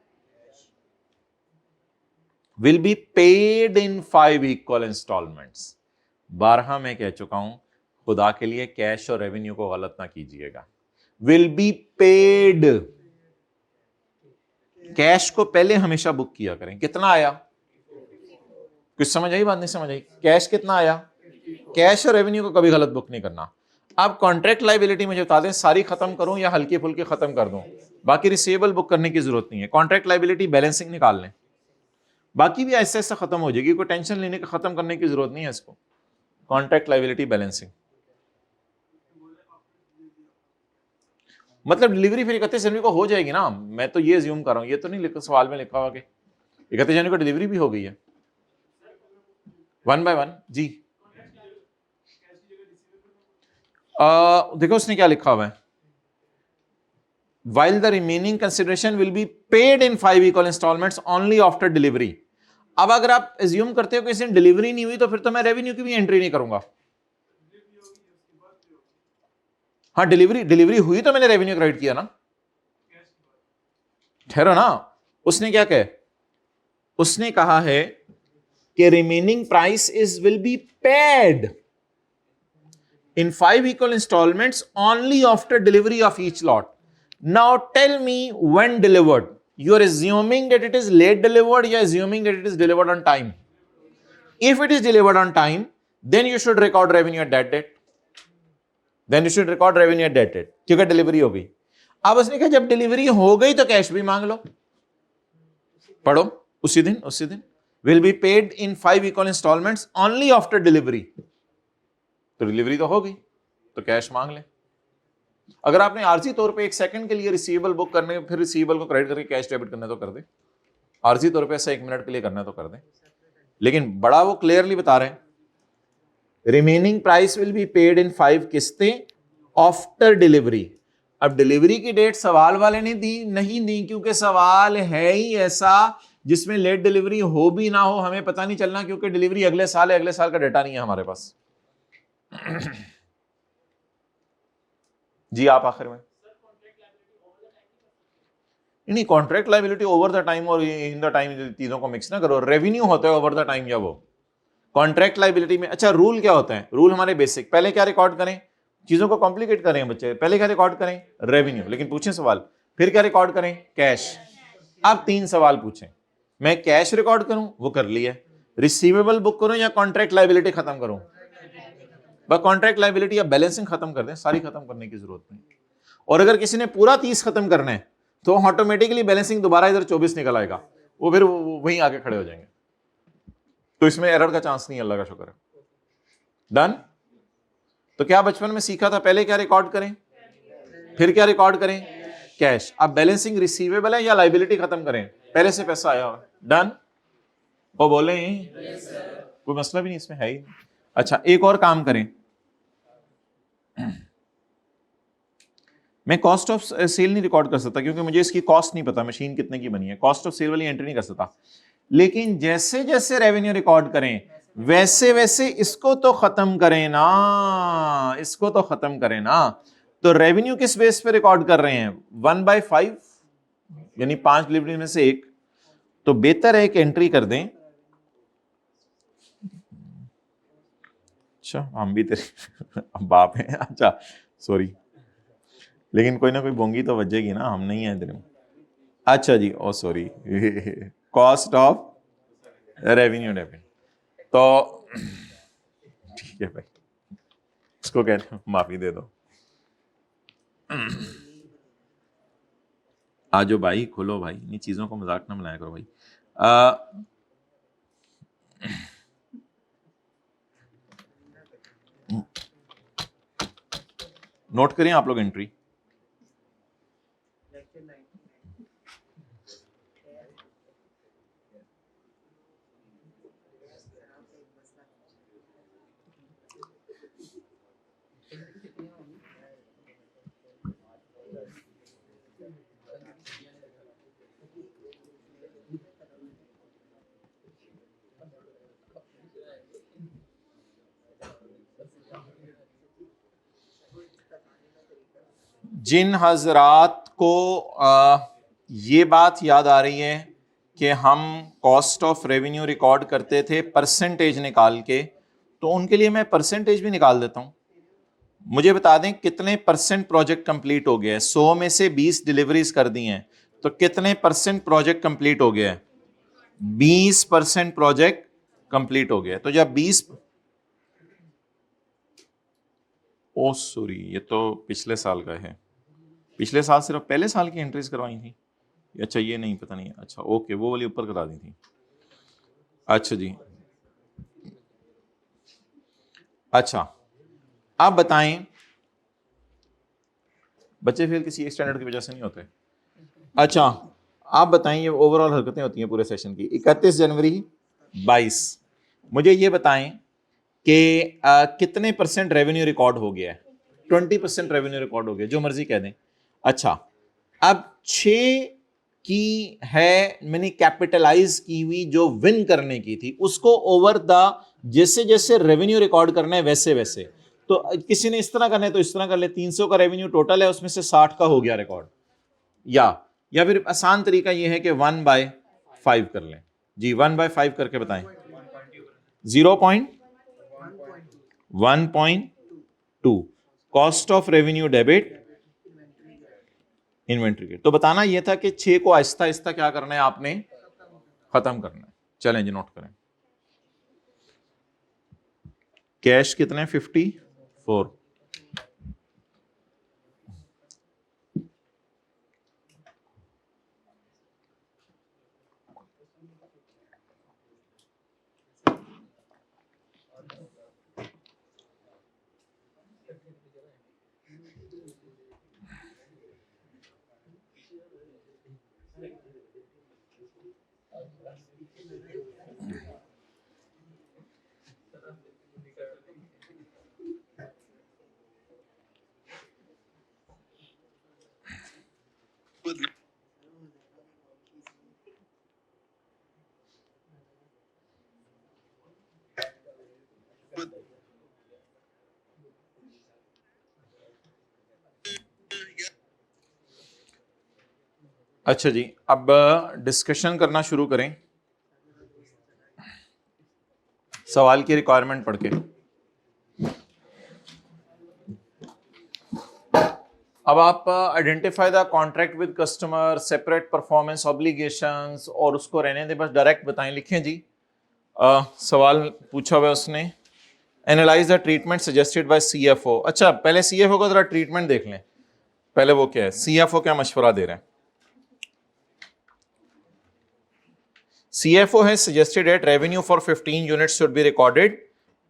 Will be paid in 5 equal instalments. 12 मैं कह चुका हूं, खुदा के लिए कैश और रेवेन्यू को गलत ना कीजिएगा। विल बी पेड, कैश को पहले हमेशा बुक किया करें। कितना आया? कुछ समझ आई बात? नहीं समझ आई? कैश कितना आया? कैश और रेवेन्यू को कभी गलत बुक नहीं करना। अब कॉन्ट्रैक्ट लायबिलिटी मुझे बता दें, सारी खत्म करूं या हल्की फुल्की खत्म कर दूं? बाकी रिसीवेबल बुक करने की जरूरत नहीं है। कॉन्ट्रैक्ट लायबिलिटी बैलेंसिंग निकाल लें, बाकी भी ऐसे ऐसे खत्म हो जाएगी, कोई टेंशन लेने का, खत्म करने की जरूरत नहीं है इसको। कॉन्ट्रैक्ट लायबिलिटी बैलेंसिंग मतलब डिलीवरी फिर 31 जनवरी को हो जाएगी ना, मैं तो ये अज्यूम कर रहा हूं, ये तो नहीं लिखा सवाल में लिखा हुआ कि 31 जनवरी को डिलीवरी भी हो गई है। 1 बाय 1 जी। देखो उसने क्या लिखा हुआ है, while the remaining consideration will be paid in 5 equal installments only after delivery। अब अगर आप एज्यूम करते हो कि इसमें डिलीवरी नहीं हुई तो फिर तो मैं रेवेन्यू की भी एंट्री नहीं करूंगा। हाँ, डिलीवरी हुई तो मैंने रेवेन्यू क्रेडिट किया ना। ठहरो ना, उसने क्या कहा, उसने कहा है कि remaining price is will be paid in 5 equal installments only after delivery of each lot. Now tell me when delivered. You are assuming that it is late delivered, you are assuming that it is delivered on time. If it is delivered on time, then you should record revenue at that date. Then you should record revenue at that date. क्योंकि delivery हो गई। अब उसने कहा जब delivery हो गई तो कैश भी मांग लो। पढ़ो, उसी दिन will be paid in 5 equal installments only after delivery. तो डिलीवरी तो हो गई तो कैश मांग ले। अगर आपने आरजी तौर पे 1 सेकंड के लिए रिसीवेबल बुक करने, फिर रिसीवेबल को क्रेडिट करके कैश डेबिट करना तो कर दे। आरजी तौर पे ऐसा 1 मिनट के लिए करना तो कर दे, लेकिन बड़ा वो क्लियरली बता रहे हैं remaining price will be paid in 5 किस्तें आफ्टर डिलीवरी। अब डिलीवरी की डेट सवाल वाले ने नहीं दी क्योंकि सवाल है ही ऐसा जिसमें लेट डिलीवरी हो भी ना हो हमें पता नहीं चलना, क्योंकि डिलीवरी अगले साल है, अगले साल का डेटा नहीं है हमारे पास। जी आप आखिर में नहीं, contract liability over the time और इन द टाइम चीजों को मिक्स ना करो। रेवेन्यू होता है ओवर द टाइम या वो कॉन्ट्रैक्ट लायबिलिटी में। अच्छा, रूल क्या होता है? रूल हमारे बेसिक, पहले क्या रिकॉर्ड करें, चीजों को कॉम्प्लिकेट करें बच्चे, पहले क्या रिकॉर्ड करें? रेवेन्यू। लेकिन पूछें सवाल, फिर क्या रिकॉर्ड करें? कैश। अब 3 सवाल पूछें, मैं कैश रिकॉर्ड करूं, वो कर लिया, रिसीवेबल बुक करूं या कॉन्ट्रैक्ट लायबिलिटी खत्म करूं? बस कॉन्ट्रैक्ट लायबिलिटी या बैलेंसिंग खत्म कर दें, सारी खत्म करने की जरूरत नहीं। और अगर किसी ने पूरा 30 खत्म करना है तो ऑटोमेटिकली बैलेंसिंग दोबारा इधर 24 निकल आएगा, वो फिर वहीं आके खड़े हो जाएंगे। तो इसमें एरर का चांस नहीं, अल्लाह का शुक्र है। डन। तो क्या बचपन में सीखा था, पहले क्या रिकॉर्ड करें, फिर क्या रिकॉर्ड करें? कैश। अब बैलेंसिंग रिसीवेबल है या लायबिलिटी खत्म करें? पहले से पैसा आया हुआ। डन। वो बोले कोई मसला भी नहीं इसमें है ही। अच्छा, एक और काम करें, मैं कॉस्ट ऑफ सेल नहीं रिकॉर्ड कर सकता क्योंकि मुझे इसकी कॉस्ट नहीं पता, मशीन कितने की बनी है, कॉस्ट ऑफ सेल वाली एंट्री नहीं कर सकता। लेकिन जैसे जैसे रेवेन्यू रिकॉर्ड करें वैसे वैसे इसको तो खत्म करें ना, इसको तो खत्म करें ना। तो रेवेन्यू किस बेस पे रिकॉर्ड कर रहे हैं? 1/5 यानी 5 डिलीवरी में से 1। तो बेहतर है एक एंट्री कर दें। अच्छा, हम भी तेरे बाप हैं। अच्छा सॉरी, लेकिन कोई ना कोई बोंगी तो बजेगी ना, हम नहीं है इधर। अच्छा जी, oh sorry, cost of revenue debit. तो ठीक है भाई, इसको कहते हैं माफी दे दो। आजो भाई, खुलो भाई, इन चीजों को मजाक ना बनाया करो भाई। नोट करें आप लोग एंट्री। जिन हजरात को ये बात याद आ रही है कि हम कॉस्ट ऑफ रेवेन्यू रिकॉर्ड करते थे परसेंटेज निकाल के, तो उनके लिए मैं परसेंटेज भी निकाल देता हूं। मुझे बता दें कितने परसेंट प्रोजेक्ट कंप्लीट हो गया है। 100 में से 20 डिलीवरीज कर दी हैं, तो कितने परसेंट प्रोजेक्ट कंप्लीट हो गया है? 20% प्रोजेक्ट कंप्लीट हो गया है। तो जब 20, ओ सॉरी, ये तो पिछले साल का है, पिछले साल सिर्फ पहले साल की एंट्रीज करवाई थी। अच्छा ये नहीं, पता नहीं। अच्छा ओके, वो वाली ऊपर करा दी थी। अच्छा जी, अच्छा आप बताएं, बच्चे फेल किसी एक स्टैंडर्ड की वजह से नहीं होते। अच्छा आप बताएं, ये ओवरऑल हरकतें होती हैं पूरे सेशन की। 31 जनवरी 22, मुझे ये बताएं कि कितने परसेंट रेवेन्यू रिकॉर्ड हो गया है? 20% रेवेन्यू रिकॉर्ड हो गया, जो मर्जी कह दें। अच्छा, अब 6 की है, मैंने कैपिटलाइज की हुई जो विन करने की थी, उसको ओवर द जैसे जैसे रेवेन्यू रिकॉर्ड करना है वैसे वैसे, तो किसी ने इस तरह करना है तो इस तरह कर ले, 300 का रेवेन्यू टोटल है, उसमें से 60 का हो गया रिकॉर्ड, या फिर आसान तरीका यह है कि 1/5 कर लें जी। 1/5 करके बताएं। 0.1.2 cost of revenue debit inventory के। तो बताना यह था कि 6 को आहिस्ता आहिस्ता क्या करना है, आपने खत्म करना है। चलें जी, नोट करें। कैश कितने, 54। अच्छा जी, अब डिस्कशन करना शुरू करें सवाल की रिक्वायरमेंट पढ़ के। अब आप identify the contract with customer, separate performance obligations, और उसको रहने दे, बस डायरेक्ट बताएं। लिखें जी। सवाल पूछा हुआ है उसने, analyse the treatment suggested by CFO. अच्छा, पहले सीएफओ का जरा ट्रीटमेंट देख लें, पहले वो क्या है, सीएफओ क्या मशवरा दे रहे हैं। CFO has suggested that revenue for 15 units should be recorded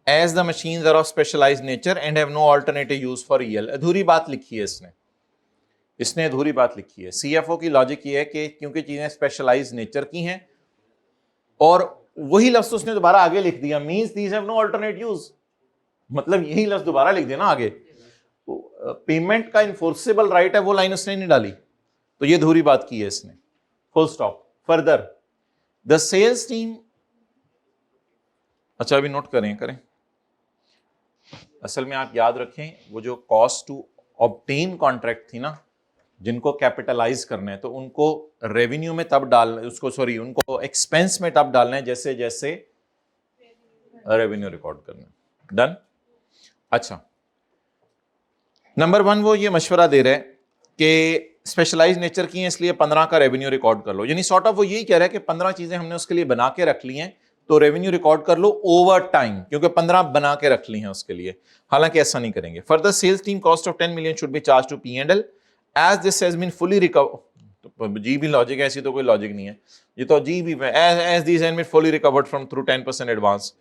as the machines are of specialized nature and have no alternative use for EL। अधूरी बात लिखी है इसने अधूरी बात लिखी है। CFO की लॉजिक ये है कि क्योंकि चीजें स्पेशलाइज नेचर की हैं, और वही लफ्ज उसने दोबारा आगे लिख दिया, means these have no alternate use, मतलब यही लफ्ज दोबारा लिख दिया ना आगे। पेमेंट का इन्फोर्सेबल राइट है, वो लाइन उसने नहीं डाली, तो ये अधूरी बात की है इसने, full stop. Further the sales team, अच्छा अभी नोट करें। असल में आप याद रखें, वो जो कॉस्ट टू ऑब्टेन कॉन्ट्रैक्ट थी ना, जिनको कैपिटलाइज करना है, तो उनको रेवेन्यू में तब डालना, उसको सॉरी उनको एक्सपेंस में तब डालना है जैसे जैसे रेवेन्यू रिकॉर्ड करना है। डन। अच्छा, नंबर 1 वो ये मशवरा दे रहे हैं कि स्पेशलाइज नेचर की है, इसलिए 15 का रेवेन्यू रिकॉर्ड कर लो, यानी सॉर्ट ऑफ वो यही कह रहा है कि 15 चीजें हमने उसके लिए बना के रख ली हैं, तो रेवेन्यू रिकॉर्ड कर लो ओवर टाइम, क्योंकि 15 बना के रख ली हैं उसके लिए। हालांकि ऐसा नहीं करेंगे। Further sales team cost of 10 million should be charge to P&L as this has been fully recover. जी भी लॉजिक है, ऐसी तो कोई लॉजिक नहीं है, ये तो जी भी as this has been fully recovered from through 10% advance.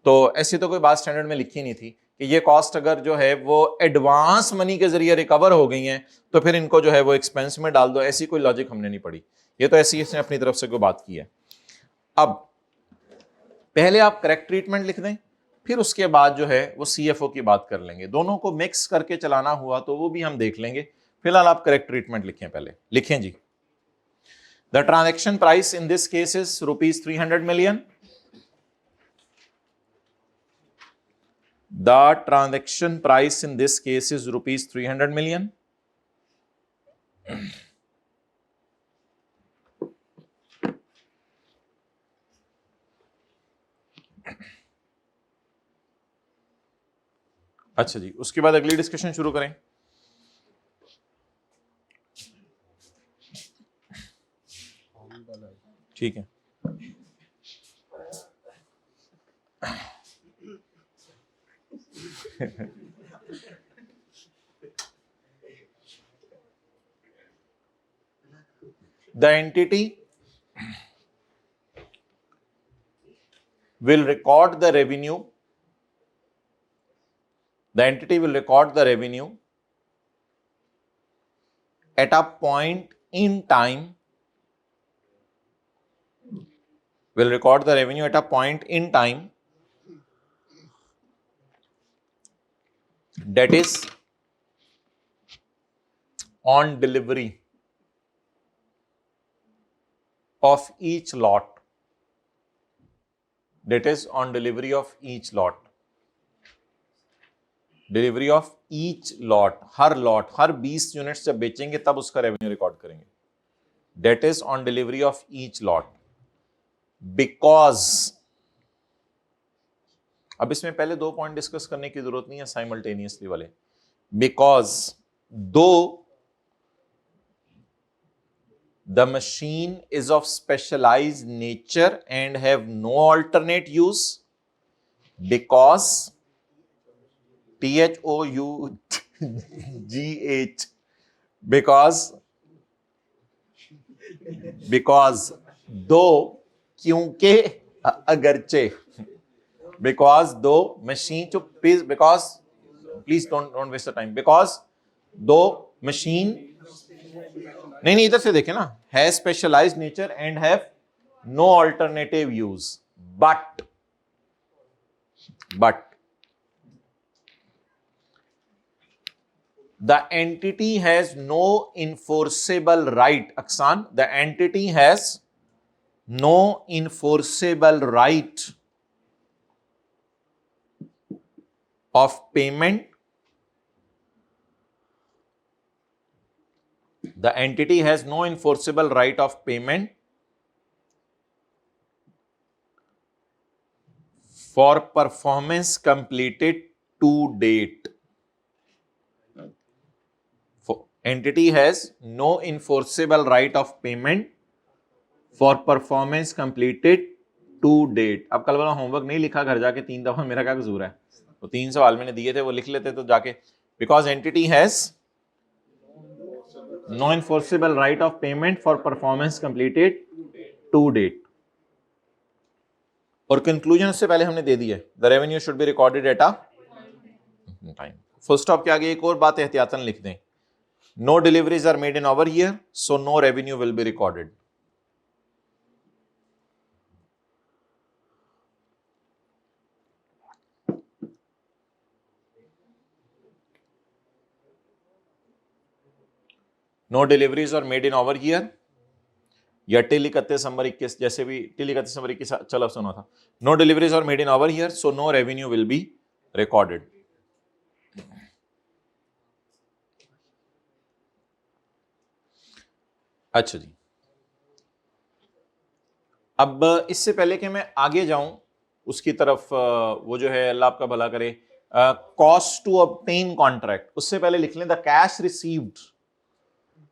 तो ऐसी तो कोई बात स्टैंडर्ड में लिखी नहीं थी कि ये कॉस्ट अगर जो है वो एडवांस मनी के जरिए रिकवर हो गई हैं तो फिर इनको जो है वो एक्सपेंस में डाल दो, ऐसी कोई लॉजिक हमने नहीं पढ़ी। ये तो ऐसी इसने अपनी तरफ से कोई बात की है। अब पहले आप करेक्ट ट्रीटमेंट लिख दें, फिर उसके बाद जो है वो CFO की बात कर लेंगे। दोनों को मिक्स करके चलाना हुआ तो वो भी हम देख लेंगे, फिलहाल आप करेक्ट ट्रीटमेंट लिखें। पहले लिखें जी, the transaction price in this case is ₹300 million। The transaction price in this case is ₹300 million. अच्छा जी, उसके बाद अगली डिस्कशन शुरू करें। ठीक है। The entity will record the revenue. The entity will record the revenue at a point in time. Will record the revenue at a point in time that is on delivery. of each lot, that is on delivery of each lot, delivery of each lot, her lot, her 20 units जब बेचेंगे तब उसका revenue record करेंगे, that is on delivery of each lot, because, अब इसमें पहले 2 point discuss करने की जरूरत नहीं है साइमल्टेनियसली वाले, बिकॉज दो the machine is of specialized nature and have no alternate use, because THOUGH, because दो, क्योंकि, अगरचे, because दो मशीन, चुप please, because please don't waste the time, because दो मशीन, नहीं इधर से देखें ना, has specialised nature and have no alternative use, but the entity has no enforceable right, Aksan, the entity has no enforceable right of payment, the entity has no enforceable right of payment for performance completed to date. Entity has no enforceable right of payment for performance completed to date. अब कल वाला homework नहीं लिखा घर जाके 3 दफा, मेरा क्या कसूर है, तो 3 सवाल मैंने दिए थे वो लिख लेते तो जाके, because entity has no enforceable right of payment for performance completed to date. और कंक्लूजन से पहले हमने दे दी है, the revenue should be recorded at a time. Full stop के आगे एक और बात एहतियातन लिख दें, no deliveries are made in over year, so no revenue will be recorded. No deliveries are made in over year, या टिल 31 दिसंबर 21, जैसे भी टिल 31 दिसंबर 21 चलो सुना था, no deliveries are made in over year, so no revenue will be recorded. अच्छा जी, अब इससे पहले कि मैं आगे जाऊं उसकी तरफ, वो जो है अल्लाह आपका भला करे, कॉस्ट टू ऑब्टेन कॉन्ट्रैक्ट, उससे पहले लिख लें the cash received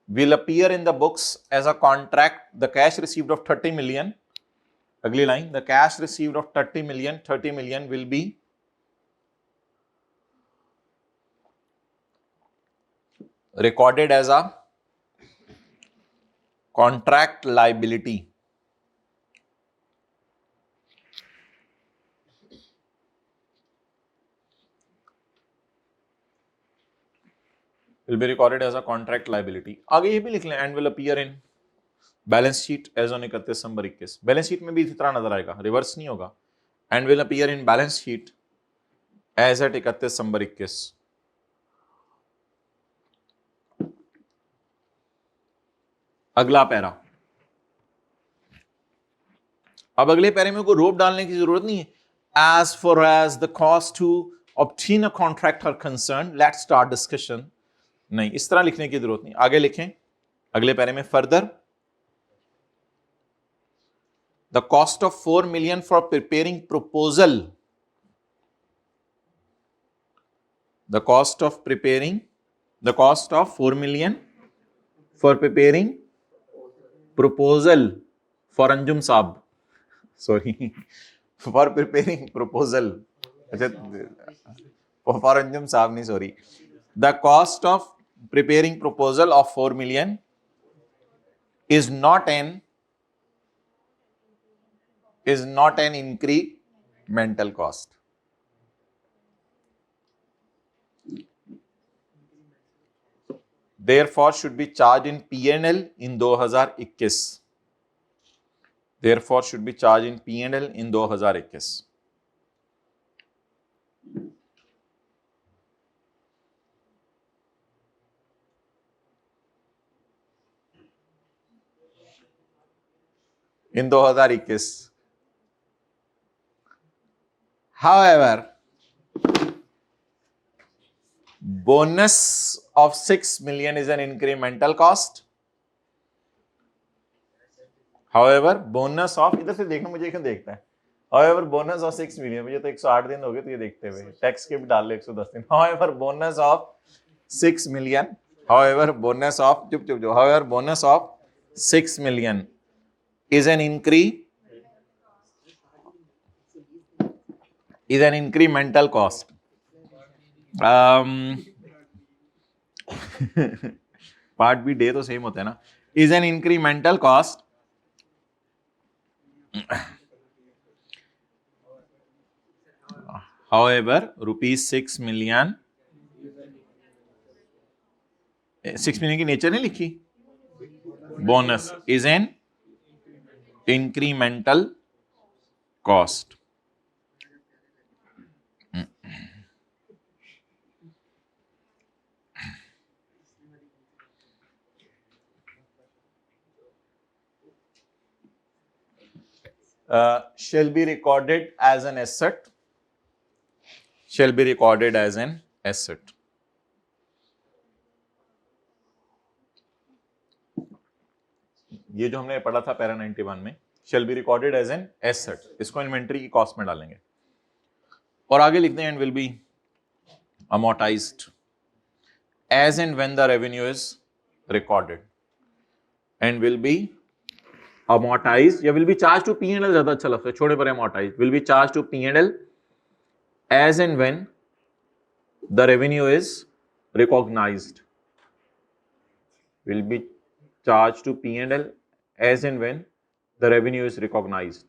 will appear in the books as a contract, the cash received of 30 million, अगली line, the cash received of 30 million will be recorded as a contract liability, will be recorded as a contract liability। आगे ये भी लिख लें, and will appear in balance sheet as on 31 December 21, balance sheet में भी इसी तरह नजर आएगा, रिवर्स नहीं होगा, and will appear in balance sheet as at 31 December 21। अगला पैरा, अब अगले पैरे में कोई रोप डालने की जरूरत नहीं है, as far as the cost to obtain a contract are concern, let's start discussion, नहीं इस तरह लिखने की जरूरत नहीं, आगे लिखें अगले पैरे में, further the cost of 4 million for preparing proposal, the cost of 4 million for preparing proposal for Anjum Saab, sorry for preparing proposal, for Anjum Saab नहीं, sorry, the cost of preparing proposal of 4 million is not an incremental cost, therefore should be charged in P&L in 2021, therefore should be charged in P&L in 2021। In 2021. However, bonus of 6 million is an incremental cost. However, bonus of, इधर से देखना, मुझे क्यों देखता है? However, bonus of 6 million, मुझे तो 108 दिन हो गए तो ये देखते हुए, टैक्स के भी डाल ले 110 दिन. However, bonus of 6 million, however, bonus of, however, bonus of 6 million is an incremental cost. Part B डे तो सेम होता है ना. Is an incremental cost. However, rupees 6 million, 6 million की नेचर नहीं लिखी. Bonus is an incremental cost. Shall be recorded as an asset. Shall be recorded as an asset. ये जो हमने पढ़ा था पैरा 91 में, shall be recorded as an asset, इसको इन्वेंट्री की कॉस्ट में डालेंगे और आगे लिखते हैं and will be amortized as and when the revenue is recorded. And will be amortized या will be charged to P&L, ज्यादा अच्छा लगता है, छोड़े पर amortized. Will be charged to P&L as and when the revenue is recognized. Will be charged to P&L as and when the revenue is recognized.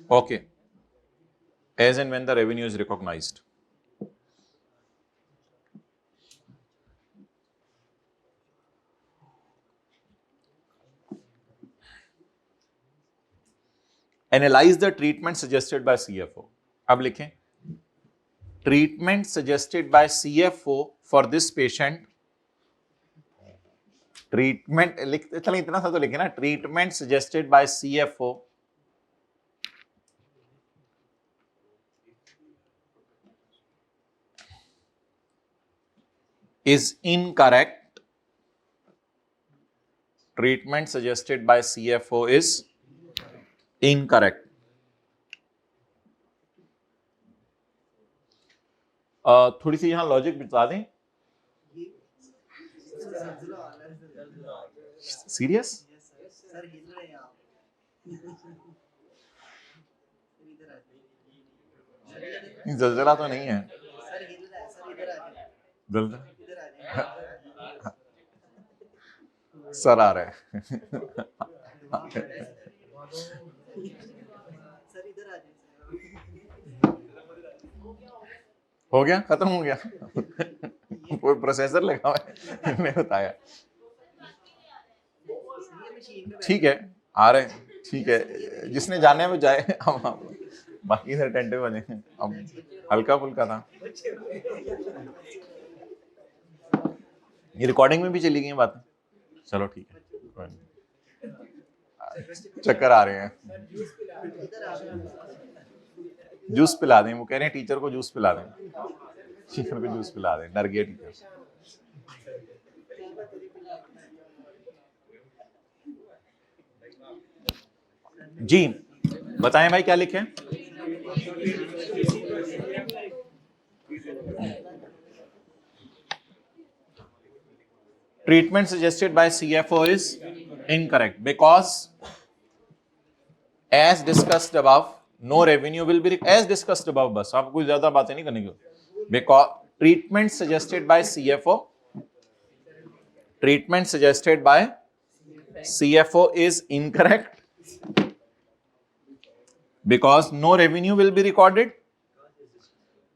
Okay. As and when the revenue is recognized. Analyze the treatment suggested by CFO. अब लिखें, treatment suggested by CFO for this patient. Treatment चलिए इतना सा तो लिखे ना, treatment suggested by CFO is incorrect. Treatment suggested by CFO is incorrect. थोड़ी सी यहां लॉजिक बता दें. सीरियस? जलजला तो नहीं है. सर आ रहा है. हो गया, खत्म हो गया. कोई प्रोसेसर लगा हुआ है, नहीं बताया. ठीक है, आ रहे हैं. ठीक है, जिसने जाने वो जाए. हम बाकी से अटेंटिव हो जाए. अब हल्का फुल्का था. ये रिकॉर्डिंग में भी चली गई बात. चलो ठीक है. चक्कर आ रहे हैं. जूस पिला दें. वो कह रहे हैं टीचर को जूस पिला दें. टीचर को जूस पिला दें. डर गया टीचर. जी बताएं भाई, क्या लिखें? Treatment suggested by CFO is incorrect because as discussed above, no revenue will be as discussed above. बस आपको कोई ज्यादा बातें नहीं करनी. Because treatment suggested by CFO is incorrect because no revenue will be recorded.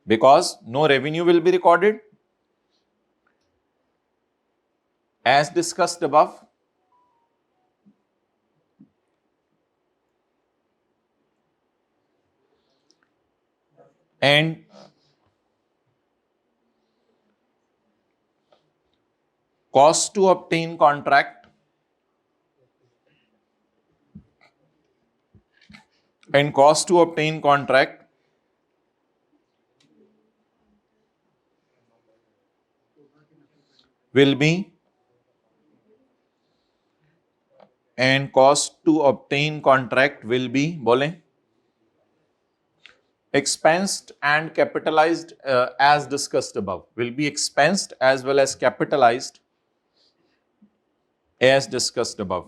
Because no revenue will be recorded. As discussed above, and cost to obtain contract and cost to obtain contract will be and cost to obtain contract will be बोलें expensed and capitalized as discussed above, will be expensed as well as capitalized as discussed above.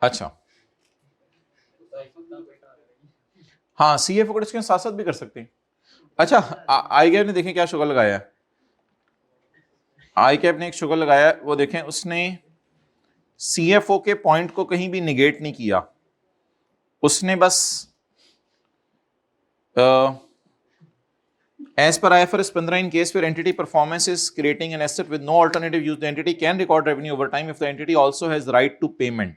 अच्छा, हाँ CFO को इसके साथ साथ भी कर सकते हैं। अच्छा, आई कैप ने देखें क्या शुगर लगाया है, आई कैप ने एक शुगर लगाया, वो देखें उसने सीएफओ के पॉइंट को कहीं भी निगेट नहीं किया, उसने बस as per IFRS 15 in case where entity performance is creating an asset with no alternative use, the entity can record revenue over time if the entity also has right to payment.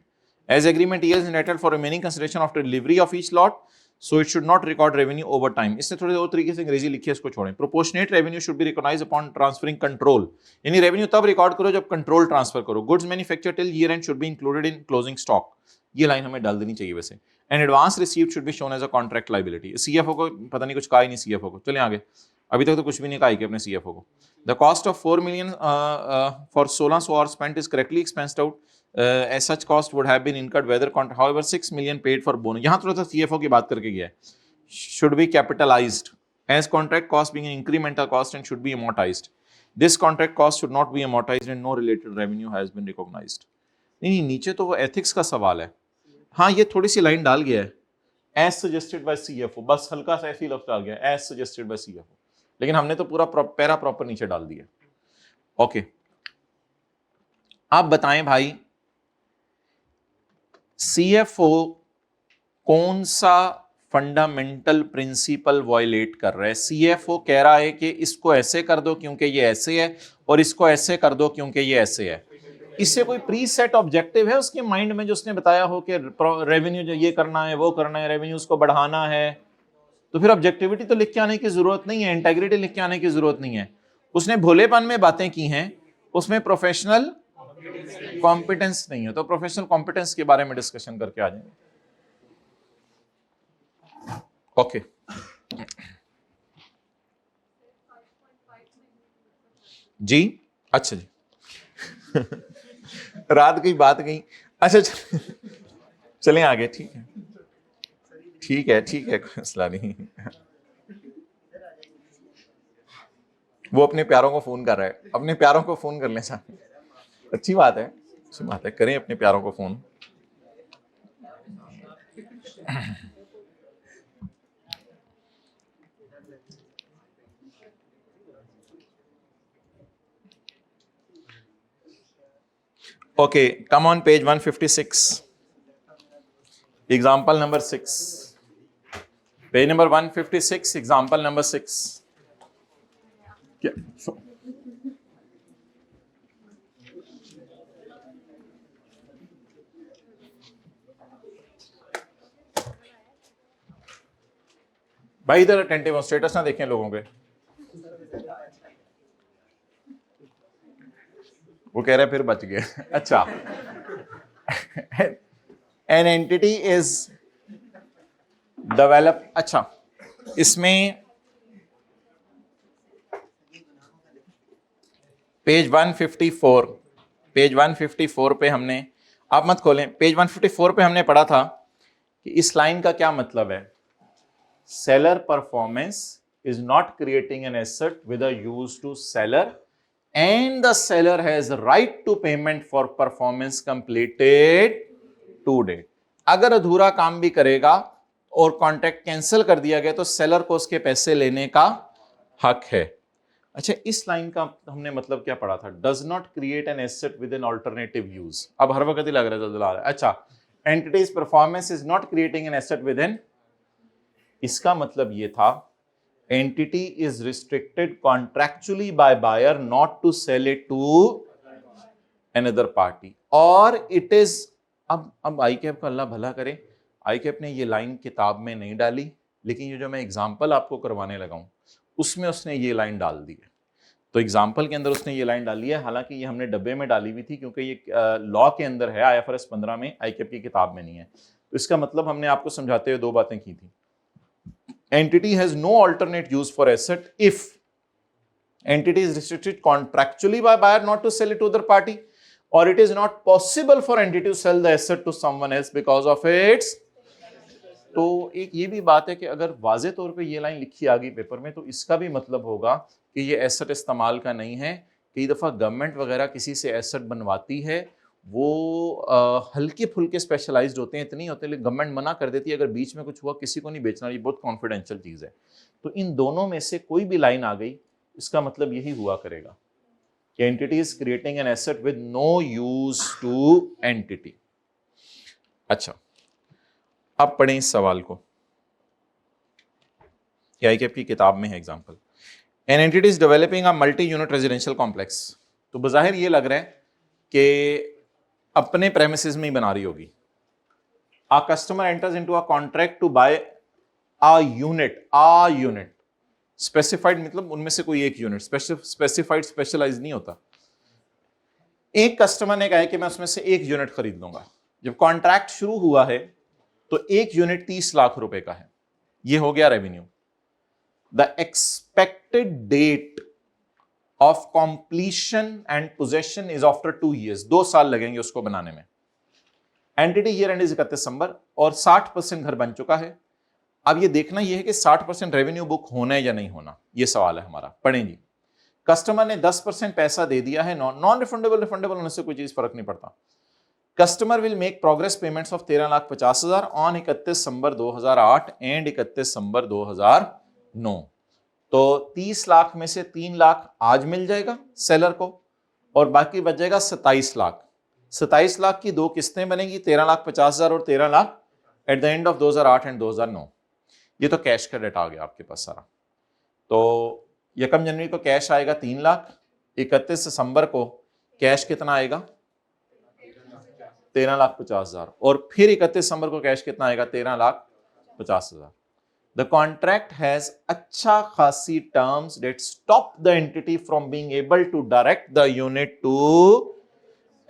As agreement yields entitled for remaining consideration after delivery of each lot, so it should not record revenue over time. इसने थोड़े और तरीके से अंग्रेजी लिखी है, इसको छोड़ें। Proportionate revenue should be recognized upon transferring control. यानी revenue तब रिकॉर्ड करो जब कंट्रोल ट्रांसफर करो। Goods manufactured till year end should be included in closing stock. ये लाइन हमें डाल देनी चाहिए वैसे। And advance received should be shown as a contract liability. CFO को पता नहीं कुछ कहा ही नहीं CFO को। चलें आगे, अभी तक तो कुछ भी नहीं कहा कि अपने CFO को। The cost of 4 million for 16 hours spent is correctly expensed out. As such cost would have been incurred whether however 6 million paid for bonus. यहाँ थोड़ा सा CFO की बात करके गया है। Should be capitalized as contract cost being an incremental cost and should be amortized. This contract cost should not be amortized and no related revenue has been recognized. नहीं, नीचे तो वो ethics का सवाल है। हाँ, ये थोड़ी सी लाइन डाल गया है as suggested by CFO, बस हल्का सा ऐसी लफ्ज डाल गया as suggested by CFO, लेकिन हमने तो पूरा पैरा प्रॉपर नीचे डाल दिया। ओके, आप बताएं भाई CFO कौन सा फंडामेंटल प्रिंसिपल वायलेट कर रहा है? CFO कह रहा है कि इसको ऐसे कर दो क्योंकि ये ऐसे है और इसको ऐसे कर दो क्योंकि ये ऐसे है। इससे कोई प्री सेट ऑब्जेक्टिव है उसके माइंड में जो उसने बताया हो कि रेवेन्यू जो ये करना है वो करना है, रेवेन्यूज को बढ़ाना है, तो फिर ऑब्जेक्टिविटी तो लिख के आने की जरूरत नहीं है, इंटेग्रिटी लिख के आने की जरूरत नहीं है। उसने भोलेपन में बातें की हैं, उसमें प्रोफेशनल कॉम्पिटेंस नहीं है। तो प्रोफेशनल कॉम्पिटेंस के बारे में डिस्कशन करके आ जाएंगे। ओके, जी अच्छा जी रात की बात गई। अच्छा चलें आगे, ठीक है ठीक है ठीक है, कोई मसला नहीं। वो अपने प्यारों को फोन कर रहा है, अपने प्यारों को फोन कर लें साहब, अच्छी बात है, अच्छी बात है, करें अपने प्यारों को phone. Okay, come on page 156, example number 6, page number 156, example number 6. भाई इधर अटेंटिव हो, स्टेटस ना देखें लोगों के। वो कह रहा है फिर बच गए। अच्छा, एन एंटिटी इज डेवलप। अच्छा, इसमें पेज 154, पेज 154 पे हमने, आप मत खोलें, पेज 154 पे हमने पढ़ा था कि इस लाइन का क्या मतलब है। Seller performance is not creating an asset with a use to seller and the seller has right to payment for performance completed to date. अगर अधूरा काम भी करेगा और कॉन्ट्रैक्ट कैंसिल कर दिया गया तो सेलर को उसके पैसे लेने का हक है। अच्छा, इस लाइन का हमने मतलब क्या पढ़ा था? Does not create an asset with an alternative use. अब हर वक्त ही लग रहा है जल्दी आ रहा है। अच्छा, entity's performance is not creating an asset with an, इसका मतलब ये था entity is restricted contractually by buyer not to sell it to another party, or it is, अब आई कैप का अल्लाह भला करे, आईकेप ने ये लाइन किताब में नहीं डाली, लेकिन ये जो मैं एग्जाम्पल आपको करवाने लगा हूँ उसमें उसने ये लाइन डाल दी है। तो एग्जाम्पल के अंदर उसने ये लाइन डाली है, हालांकि ये हमने डब्बे में डाली हुई थी क्योंकि ये लॉ के अंदर है, IFRS 15 में, आईकेप की किताब में नहीं है। तो इसका मतलब हमने आपको समझाते हुए दो बातें की थी। Entity has no alternate use for asset if entity is restricted contractually by buyer not to sell it to other party, or it is not possible for entity to sell the asset to someone else because of its। तो एक ये भी बात है कि अगर वाजे तौर पे ये लाइन लिखी आ गई पेपर में तो इसका भी मतलब होगा कि ये एसेट इस्तेमाल का नहीं है। कई दफ़ा गवर्नमेंट वगैरह किसी से एसेट बनवाती है, वो हल्के फुल्के स्पेशलाइज्ड होते हैं, इतने होते हैं, लेकिन गवर्नमेंट मना कर देती है अगर बीच में कुछ हुआ किसी को नहीं बेचना, ये बहुत कॉन्फिडेंशियल चीज़ है। तो इन दोनों में से कोई भी लाइन आ गई, इसका मतलब यही हुआ करेगा कि entity is creating an asset with no use to entity. अच्छा, अब पढ़ें इस सवाल को, आईकेप की किताब में है example. An entity is developing a multi unit residential complex. तो बज़ाहिर ये लग रहा है कि अपने प्रेमिसेस में ही बना रही होगी। A customer enters into a contract to buy a unit specified, मतलब उनमें से कोई एक यूनिट, स्पेसिफाइड स्पेशलाइज नहीं होता। एक कस्टमर ने कहा है कि मैं उसमें से एक यूनिट खरीद लूंगा। जब कॉन्ट्रैक्ट शुरू हुआ है तो एक यूनिट 30 लाख रुपए का है, ये हो गया revenue. The expected date of completion and possession is after 2 years, 2 साल लगेंगे उसको बनाने में। Entity year end is 31 December और 60% घर बन चुका है। अब ये देखना यह है कि 60% रेवेन्यू बुक होना है या नहीं होना, ये सवाल है हमारा। पढ़ें जी। कस्टमर ने 10% पैसा दे दिया है, नॉन रिफंडेबल, रिफंडेबल होने से कोई चीज फर्क नहीं पड़ता। Customer will make progress payments of 13,50,000 on 31 December 2008 and 31 दिसंबर 2009। तो 30 लाख में से 3 लाख आज मिल जाएगा सेलर को और बाकी बच जाएगा 27 लाख। 27 लाख की 2 किस्तें बनेगी, 13,50,000 और 13 lakh eight the end of 2008 and 2009। ये तो कैश का डेटा आ गया आपके पास सारा। तो 1 जनवरी को कैश आएगा 3 लाख, 31 दिसंबर को कैश कितना आएगा 13,50,000 और फिर 31 दिसंबर को कैश कितना आएगा 13,50,000। द कॉन्ट्रैक्ट हैज अच्छा खासी terms that stop the entity from being able to direct the unit to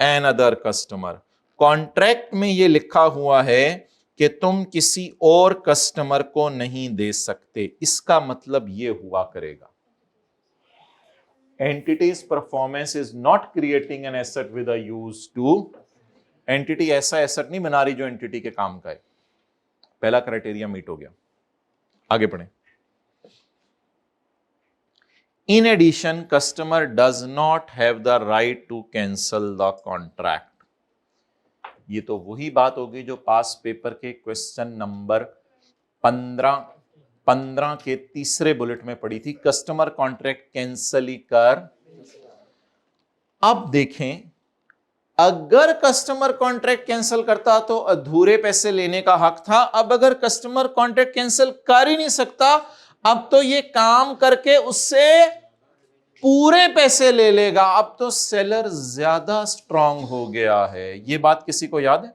an other customer. Contract में ये लिखा हुआ है कि तुम किसी और कस्टमर को नहीं दे सकते। इसका मतलब ये हुआ करेगा entity's performance is not creating an asset with a use to. Entity ऐसा एसेट नहीं बना रही जो एंटिटी के काम का है। पहला क्राइटेरिया मीट हो गया। आगे पढ़ें। In addition customer does not have the right to cancel the contract. ये तो वही बात होगी जो पास पेपर के क्वेश्चन नंबर 15 के तीसरे बुलेट में पड़ी थी, कस्टमर कॉन्ट्रैक्ट कैंसल ही कर। अब देखें, अगर कस्टमर कॉन्ट्रैक्ट कैंसिल करता तो अधूरे पैसे लेने का हक था। अब अगर कस्टमर कॉन्ट्रैक्ट कैंसिल कर ही नहीं सकता, अब तो ये काम करके उससे पूरे पैसे ले लेगा। अब तो सेलर ज्यादा स्ट्रांग हो गया है। ये बात किसी को याद है?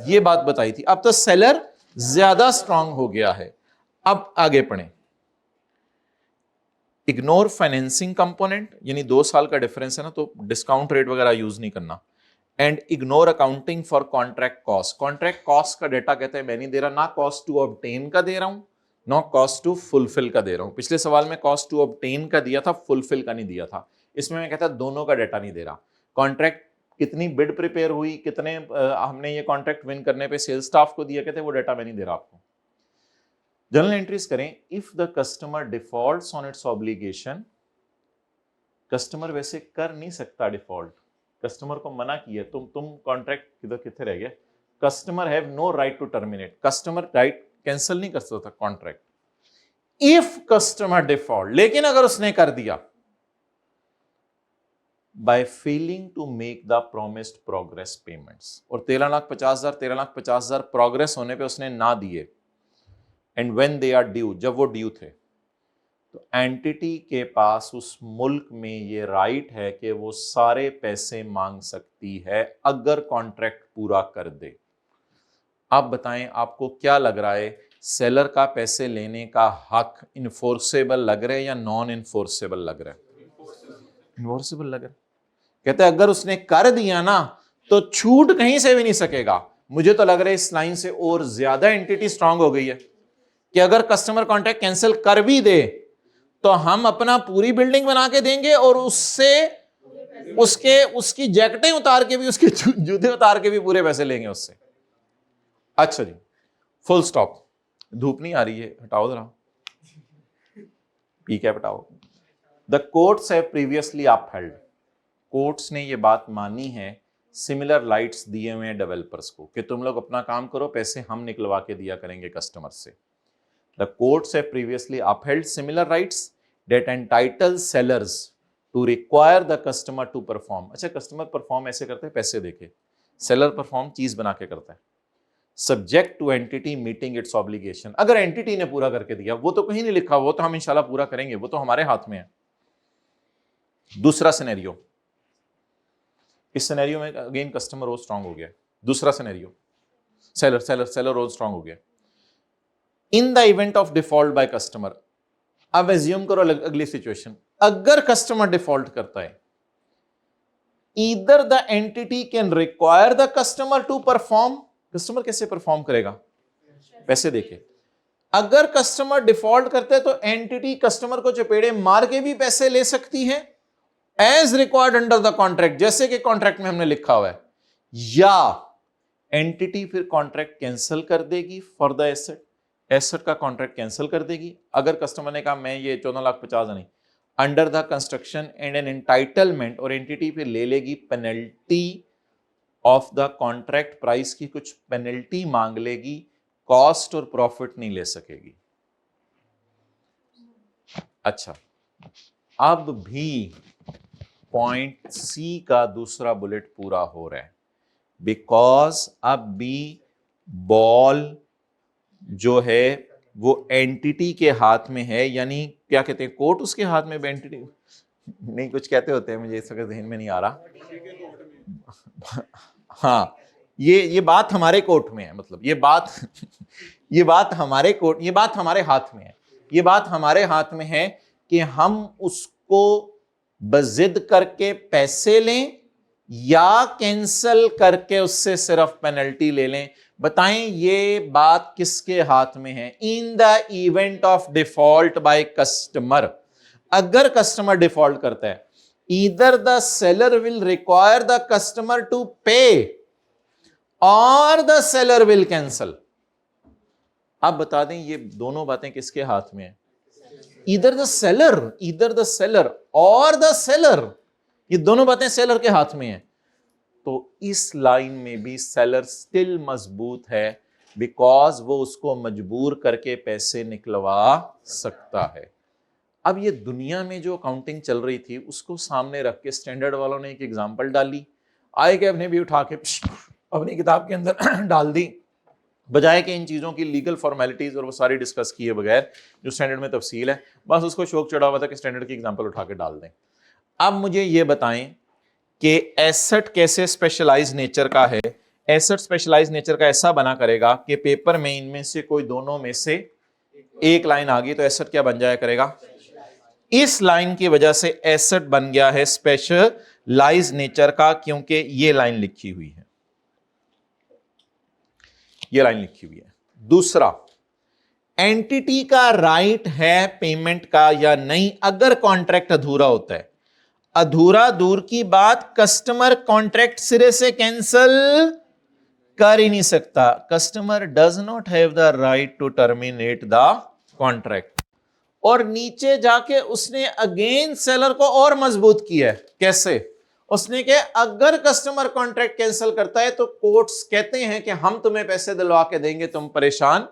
ये बात बताई थी। अब तो सेलर ज्यादा स्ट्रांग हो गया है। अब आगे पढ़ें। इग्नोर फाइनेंसिंग कंपोनेंट, यानी 2 साल का डिफरेंस है ना, तो डिस्काउंट रेट वगैरह यूज नहीं करना। And ignore accounting for contract cost. Contract cost का डेटा कहते हैं मैं नहीं दे रहा, ना कॉस्ट टू ऑब्टेन का दे रहा हूं, ना कॉस्ट टू फुलफिल का दे रहा हूं। पिछले सवाल में कॉस्ट टू ऑब्टेन का दिया था, फुलफिल का नहीं दिया था। इसमें मैं कहता दोनों का डेटा नहीं दे रहा। कॉन्ट्रैक्ट कितनी बिड प्रिपेयर हुई, कितने हमने ये कॉन्ट्रैक्ट विन करने पे सेल्स स्टाफ को दिया, कहते वो डेटा मैं नहीं दे रहा आपको। जर्नल एंट्रीज करें। If the customer defaults on it's obligation, customer वैसे कर नहीं सकता डिफॉल्ट, कस्टमर को मना किया, तुम कॉन्ट्रैक्ट किधर कितने रह गए। Customer have no right to terminate, customer right cancel नहीं कर सकता कॉन्ट्रैक्ट। इफ कस्टमर डिफॉल्ट, लेकिन अगर उसने कर दिया by failing to make the promised progress payments, और 13,50,000 प्रोग्रेस होने पे उसने ना दिए, and when they are due, जब वो ड्यू थे, तो एंटिटी के पास उस मुल्क में ये राइट है कि वो सारे पैसे मांग सकती है अगर कॉन्ट्रैक्ट पूरा कर दे। आप बताएं आपको क्या लग रहा है, सेलर का पैसे लेने का हक इन्फोर्सेबल लग रहा है या नॉन इन्फोर्सेबल लग रहा है? इन्फोर्सेबल लग रहा है। कहते हैं अगर उसने कर दिया ना तो छूट कहीं से भी नहीं सकेगा। मुझे तो लग रहा है इस लाइन से और ज्यादा एंटिटी स्ट्रांग हो गई है कि अगर कस्टमर कॉन्ट्रैक्ट कैंसिल कर भी दे तो हम अपना पूरी बिल्डिंग बना के देंगे और उससे उसकी जैकेटें उतार के भी, उसके जूते उतार के भी पूरे पैसे लेंगे उससे। अच्छा जी, फुल स्टॉप। धूप नहीं आ रही है, हटाओ जरा, पी कैप हटाओ। The courts have previously upheld, courts ने ये बात मानी है सिमिलर लाइट्स दिए हुए हैं डेवलपर्स को कि तुम लोग अपना काम करो, पैसे हम निकलवा के दिया करेंगे कस्टमर से। The courts have previously upheld similar rights that entitle sellers to require the customer to perform. अच्छा, कस्टमर परफॉर्म ऐसे करते हैं पैसे देके, सेलर परफॉर्म चीज बना के करता है। Subject to entity meeting it's obligation, अगर एंटिटी ने पूरा करके दिया, वो तो कहीं नहीं लिखा, वो तो हम इंशाल्लाह पूरा करेंगे, वो तो हमारे हाथ में है। दूसरा सिनेरियो, इस सिनेरियो में अगेन कस्टमर रोज स्ट्रांग हो गया। दूसरा सिनेरियो, सेलर रोज स्ट्रांग हो गया। In the event of default by customer, अब एज्यूम करो अगली सिचुएशन, अगर कस्टमर डिफॉल्ट करता है, either the entity can require the customer to perform, customer कैसे परफॉर्म करेगा? पैसे देके। अगर कस्टमर डिफॉल्ट करते हैं तो एंटिटी कस्टमर को चपेड़े मार के भी पैसे ले सकती है as required under the contract, जैसे कि कॉन्ट्रैक्ट में हमने लिखा हुआ है, या एंटिटी फिर कॉन्ट्रैक्ट कैंसिल कर देगी फॉर द एसेट, एसेट का कॉन्ट्रैक्ट कैंसिल कर देगी। अगर कस्टमर ने कहा मैं ये 14,50,000 नहीं, under the construction and an entitlement, और एंटिटी फिर ले लेगी penalty of the contract price की, कुछ पेनल्टी मांग लेगी, कॉस्ट और प्रॉफिट नहीं ले सकेगी। अच्छा, अब भी पॉइंट सी का दूसरा बुलेट पूरा हो रहा है, बिकॉज अब भी बॉल जो है वो एंटिटी के हाथ में है, यानी क्या कहते हैं, कोर्ट उसके हाथ में, एंटिटी नहीं कुछ कहते होते हैं, मुझे इस वक्त ध्यान में नहीं आ रहा। हाँ, ये बात हमारे कोर्ट में है, मतलब ये बात हमारे कोर्ट, ये बात हमारे हाथ में है, ये बात हमारे हाथ में है कि हम उसको बजिद करके पैसे लें या कैंसल करके उससे सिर्फ पेनल्टी ले लें। बताएं ये बात किसके हाथ में है? In the event of default by customer, अगर कस्टमर डिफॉल्ट करता है, either the seller will require the customer to pay or the seller will cancel. आप बता दें ये दोनों बातें किसके हाथ में है? ईदर द सेलर और द सेलर, ये दोनों बातें सेलर के हाथ में है। तो इस लाइन में भी सेलर स्टिल मजबूत है, बिकॉज वो उसको मजबूर करके पैसे निकलवा सकता है। अब ये दुनिया में जो अकाउंटिंग चल रही थी उसको सामने रख के स्टैंडर्ड वालों ने एक एग्जांपल डाली, आए के अपने भी उठा के अपनी किताब के अंदर डाल दी, बजाय कि इन चीज़ों की लीगल फॉर्मेलिटीज और वो सारी डिस्कस किए बगैर, जो स्टैंडर्ड में तफसील है, बस उसको शौक चढ़ा हुआ था कि स्टैंडर्ड की एग्जांपल उठा के डाल दें। अब मुझे ये बताएं कि एसेट कैसे स्पेशलाइज नेचर का है। एसेट स्पेशलाइज नेचर का ऐसा बना करेगा कि पेपर में इनमें से कोई दोनों में से एक लाइन आ गई तो एसेट क्या बन जाया करेगा? इस लाइन की वजह से एसेट बन गया है स्पेशलाइज नेचर का, क्योंकि ये लाइन लिखी हुई है, ये लाइन लिखी हुई है। दूसरा, एंटिटी का राइट है पेमेंट का या नहीं अगर कॉन्ट्रैक्ट अधूरा होता है। अधूरा दूर की बात, कस्टमर कॉन्ट्रैक्ट सिरे से कैंसिल कर ही नहीं सकता। Customer does not have the right to terminate the contract. और नीचे जाके उसने अगेन सेलर को और मजबूत किया है। कैसे? उसने कहा अगर कस्टमर कॉन्ट्रैक्ट कैंसिल करता है तो कोर्ट्स कहते हैं कि हम तुम्हें पैसे दिलवा के देंगे, तुम परेशान।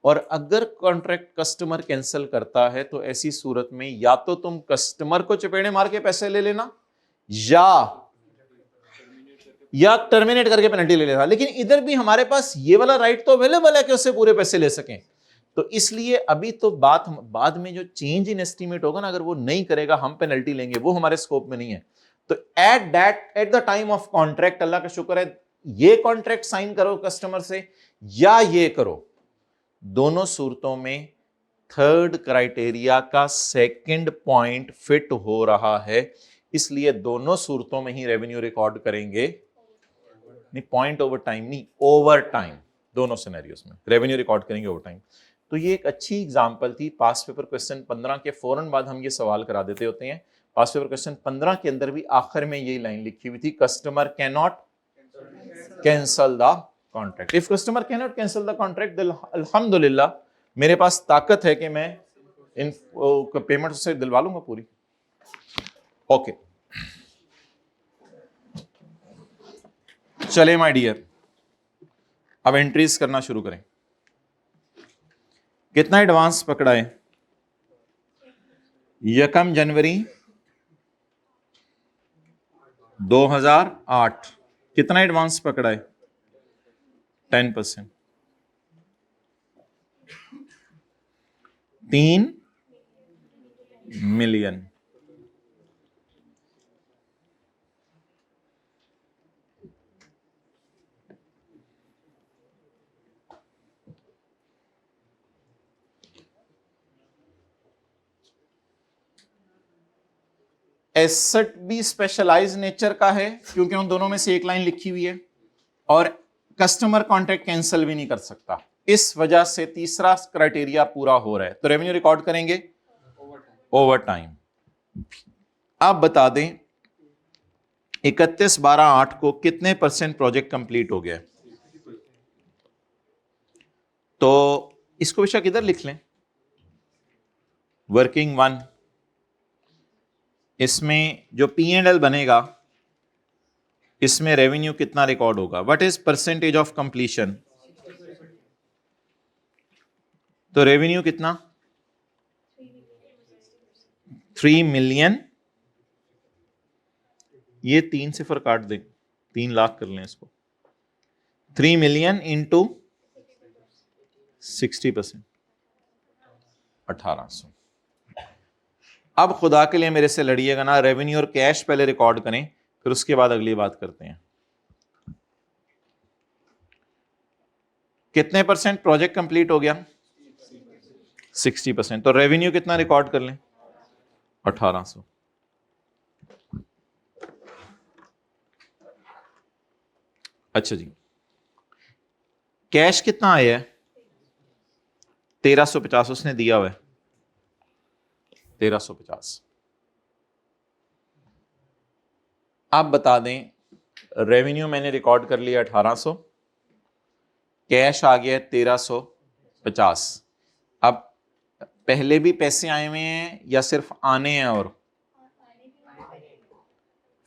और अगर कॉन्ट्रैक्ट कस्टमर कैंसिल करता है तो ऐसी सूरत में या तो तुम कस्टमर को चपेड़े मार के पैसे ले लेना या टर्मिनेट करके पेनल्टी ले लेना। लेकिन इधर भी हमारे पास ये वाला राइट तो अवेलेबल है कि उससे पूरे पैसे ले सकें। तो इसलिए अभी तो बात बाद में जो चेंज इन एस्टीमेट होगा ना, अगर वो नहीं करेगा हम पेनल्टी लेंगे, वो हमारे स्कोप में नहीं है। तो at the time of contract, अल्लाह का शुक्र है, ये कॉन्ट्रैक्ट साइन करो कस्टमर से, या ये करो, दोनों सूरतों में थर्ड क्राइटेरिया का सेकंड पॉइंट फिट हो रहा है, इसलिए दोनों सूरतों में ही रेवेन्यू रिकॉर्ड करेंगे, नहीं पॉइंट ओवर टाइम नहीं, ओवर टाइम, दोनों सिनेरियोस में रेवेन्यू रिकॉर्ड करेंगे ओवर टाइम। तो ये एक अच्छी एग्जांपल थी। पास पेपर क्वेश्चन 15 के फौरन बाद हम ये सवाल करा देते होते हैं। पास पेपर क्वेश्चन 15 के अंदर भी आखिर में यही लाइन लिखी हुई थी, customer can not cancel the contract. If customer can not cancel the contract, अल्हम्दुलिल्लाह मेरे पास ताकत है कि मैं इन पेमेंट से दिलवा लूंगा पूरी। ओके चले माय डियर, अब एंट्रीज करना शुरू करें। कितना एडवांस पकड़ा है? 1 जनवरी 2008 कितना एडवांस पकड़ा है? 10%। 3 मिलियन। एसेट भी स्पेशलाइज नेचर का है क्योंकि उन दोनों में से एक लाइन लिखी हुई है, और कस्टमर कॉन्ट्रैक्ट कैंसिल भी नहीं कर सकता, इस वजह से तीसरा क्राइटेरिया पूरा हो रहा है, तो रेवेन्यू रिकॉर्ड करेंगे ओवर टाइम। आप बता दें 31/12/8 को कितने % प्रोजेक्ट कंप्लीट हो गया? तो इसको बेशक इधर लिख लें, वर्किंग 1, इसमें जो P&L बनेगा इसमें रेवेन्यू कितना रिकॉर्ड होगा? What is percentage of completion? तो रेवेन्यू कितना? 3 मिलियन। ये 3 सिफर काट दें, 3 लाख कर लें इसको। 3 मिलियन इंटू 60%, 1800। अब खुदा के लिए मेरे से लड़िएगा ना, रेवेन्यू और कैश पहले रिकॉर्ड करें, फिर उसके बाद अगली बात करते हैं। कितने % प्रोजेक्ट कंप्लीट हो गया? 60%। तो रेवेन्यू कितना रिकॉर्ड कर लें? 1800। अच्छा जी, कैश कितना आया है? 1350 उसने दिया हुआ है, 1350। आप बता दें रेवेन्यू मैंने रिकॉर्ड कर लिया 1800, कैश आ गया 1350। अब पहले भी पैसे आए हुए हैं या सिर्फ आने हैं? और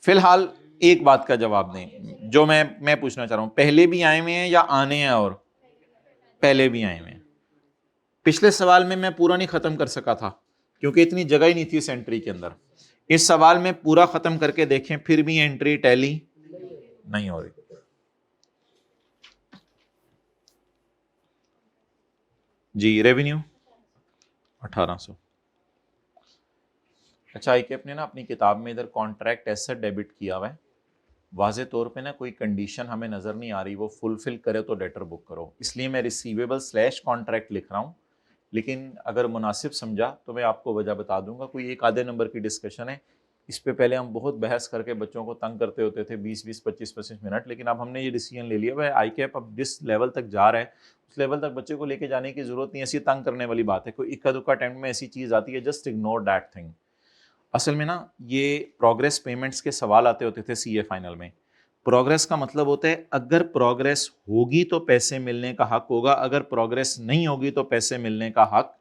फिलहाल एक बात का जवाब दें जो मैं पूछना चाह रहा हूं, पहले भी आए हुए हैं या आने हैं? और पहले भी आए हुए हैं। पिछले सवाल में मैं पूरा नहीं खत्म कर सका था क्योंकि इतनी जगह ही नहीं थी इस एंट्री के अंदर। इस सवाल में पूरा खत्म करके देखें, फिर भी एंट्री टैली नहीं हो रही। जी रेवेन्यू 1800। अच्छा आई के अपने ना अपनी किताब में इधर कॉन्ट्रैक्ट एसेट डेबिट किया हुआ है, वाजे तौर पे ना कोई कंडीशन हमें नज़र नहीं आ रही, वो फुलफिल करे तो डेटर बुक करो, इसलिए मैं रिसीवेबल / कॉन्ट्रैक्ट लिख रहा हूँ। लेकिन अगर मुनासिब समझा तो मैं आपको वजह बता दूंगा। कोई एक आधे नंबर की डिस्कशन है, इस पे पहले हम बहुत बहस करके बच्चों को तंग करते होते थे 20-20, 25-25 मिनट, लेकिन अब हमने ये डिसीजन ले लिया है आई कैप अब जिस लेवल तक जा रहा है उस लेवल तक बच्चे को लेके जाने की जरूरत नहीं, ऐसी तंग करने वाली बात है। कोई इक्का दुक्का अटेम्प्ट में ऐसी चीज़ आती है, जस्ट इग्नोर दैट थिंग। असल में ना ये प्रोग्रेस पेमेंट्स के सवाल आते होते थे सीए फाइनल में। प्रोग्रेस का मतलब होता है अगर प्रोग्रेस होगी तो पैसे मिलने का हक होगा, अगर प्रोग्रेस नहीं होगी तो पैसे मिलने का हक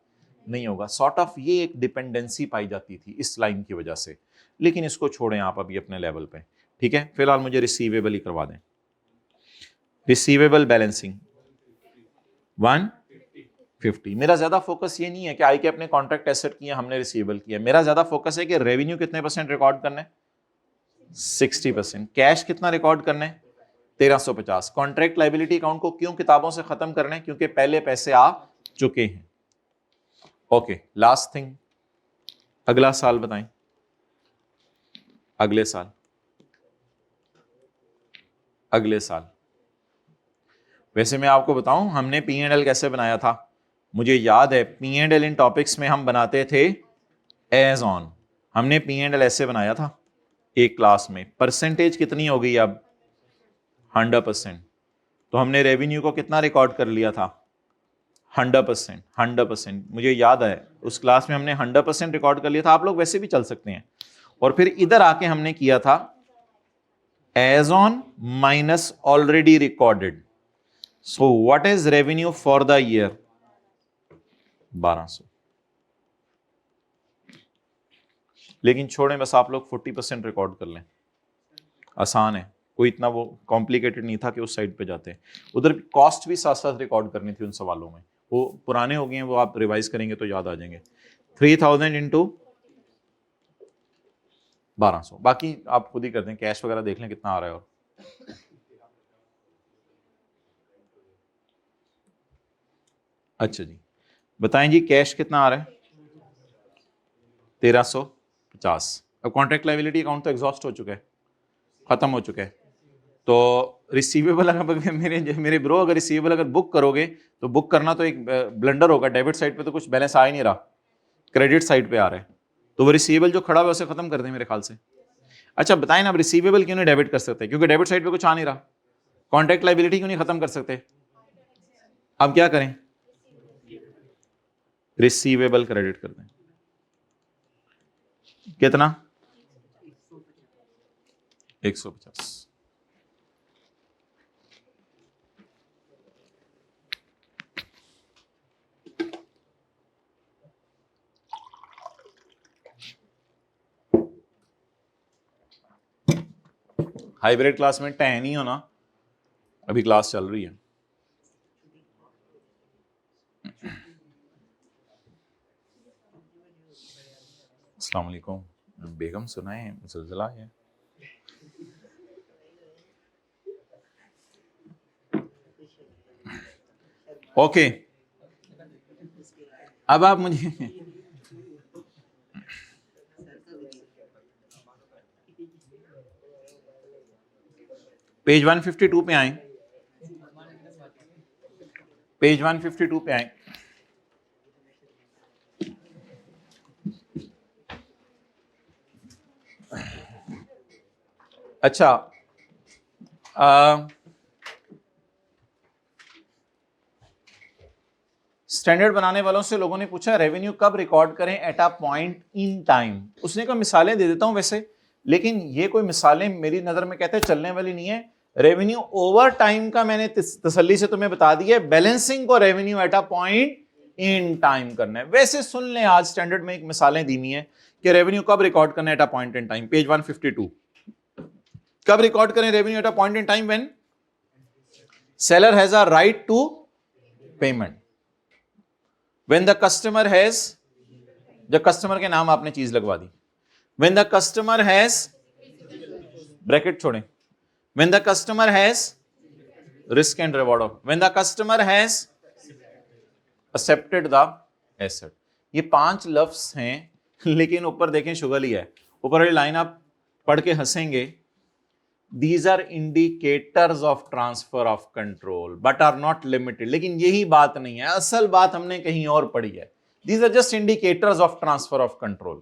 नहीं होगा। सॉर्ट ऑफ ये एक डिपेंडेंसी पाई जाती थी इस लाइन की वजह से, लेकिन इसको छोड़ें आप अभी अपने लेवल पे, ठीक है। फिलहाल मुझे रिसीवेबल ही करवा दें। Receivable balancing 150। मेरा ज्यादा फोकस ये नहीं है कि आई के अपने कॉन्ट्रैक्ट एसेट किया हमने रिसीवेबल किया, मेरा ज्यादा फोकस है कि रेवेन्यू कितने % रिकॉर्ड करना है? 60%। कैश कितना रिकॉर्ड करना है? 1350। कॉन्ट्रैक्ट लायबिलिटी अकाउंट को क्यों किताबों से खत्म करना है? क्योंकि पहले पैसे आ चुके हैं। ओके लास्ट थिंग, अगला साल बताएं। अगले साल वैसे मैं आपको बताऊं हमने P&L कैसे बनाया था, मुझे याद है P&L इन टॉपिक्स में हम बनाते थे एज ऑन। हमने P&L ऐसे बनाया था एक क्लास में। परसेंटेज कितनी हो गई अब 100%। तो हमने रेवेन्यू को कितना रिकॉर्ड कर लिया था 100%। 100% मुझे याद है उस क्लास में हमने 100% रिकॉर्ड कर लिया था। आप लोग वैसे भी चल सकते हैं। और फिर इधर आके हमने किया था as on minus already recorded. So what is revenue for the year 1200। लेकिन छोड़ें, बस आप लोग 40% रिकॉर्ड कर लें, आसान है, कोई इतना वो कॉम्प्लिकेटेड नहीं था कि उस साइड पे जाते। उधर कॉस्ट भी साथ साथ रिकॉर्ड करनी थी उन सवालों में, वो पुराने हो गए हैं, वो आप रिवाइज करेंगे तो याद आ जाएंगे। 3000 इंटू 1200, बाकी आप खुद ही कर दें, कैश वगैरह देख लें कितना आ रहा है। और अच्छा जी बताएं जी, कैश कितना आ रहा है 1350। अब कॉन्ट्रैक्ट लायबिलिटी अकाउंट तो एग्जॉस्ट हो चुका है, खत्म हो चुका है। तो रिसीवेबल अगर मेरे ब्रो अगर रिसीवेबल अगर बुक करोगे तो बुक करना तो एक ब्लंडर होगा। डेबिट साइड पे तो कुछ बैलेंस आ ही नहीं रहा, क्रेडिट साइड पे आ रहा है। तो वो रिसीवेबल जो खड़ा हुआ है उसे खत्म कर दें मेरे ख्याल से। अच्छा बताएं ना, अब रिसीवेबल क्यों नहीं डेबिट कर सकते? क्योंकि डेबिट साइड पे कुछ आ नहीं रहा। कॉन्ट्रैक्ट लायबिलिटी क्यों नहीं खत्म कर सकते? अब क्या करें? रिसीवेबल क्रेडिट कर दें। कितना? 150। हाइब्रिड क्लास में टह नहीं होना, अभी क्लास चल रही है। अस्सलाम वालेकुम बेगम, सुनाए ज़लज़ला है। ओके अब आप मुझे पेज 152 पे आए, पेज 152 पे आए। अच्छा स्टैंडर्ड बनाने वालों से लोगों ने पूछा रेवेन्यू कब रिकॉर्ड करें eight a point in time. उसने कहा मिसालें दे देता हूं वैसे, लेकिन ये कोई मिसालें मेरी नजर में कहते हैं चलने वाली नहीं है। रेवेन्यू ओवर टाइम का मैंने तसल्ली से तुम्हें बता दिया, बैलेंसिंग को revenue at a point in time करना है। वैसे सुन लें, आज स्टैंडर्ड में एक मिसालें दी हुई है कि रेवेन्यू कब रिकॉर्ड करना है at a point in time. Page 152, कब रिकॉर्ड करें revenue at a point in time? When seller has a right to payment, when the customer has, जब कस्टमर के नाम आपने चीज लगवा दी, when the customer has, bracket छोड़ें, when the customer has risk and reward of, when the customer has accepted the asset। ये 5 लफ्ज हैं, लेकिन ऊपर देखें शुगल ही है। ऊपर वाली लाइन आप पढ़ के हंसेंगे, These are indicators of transfer of control but are not limited। लेकिन यही बात नहीं है, असल बात हमने कहीं और पढ़ी है। These are just indicators of transfer of control।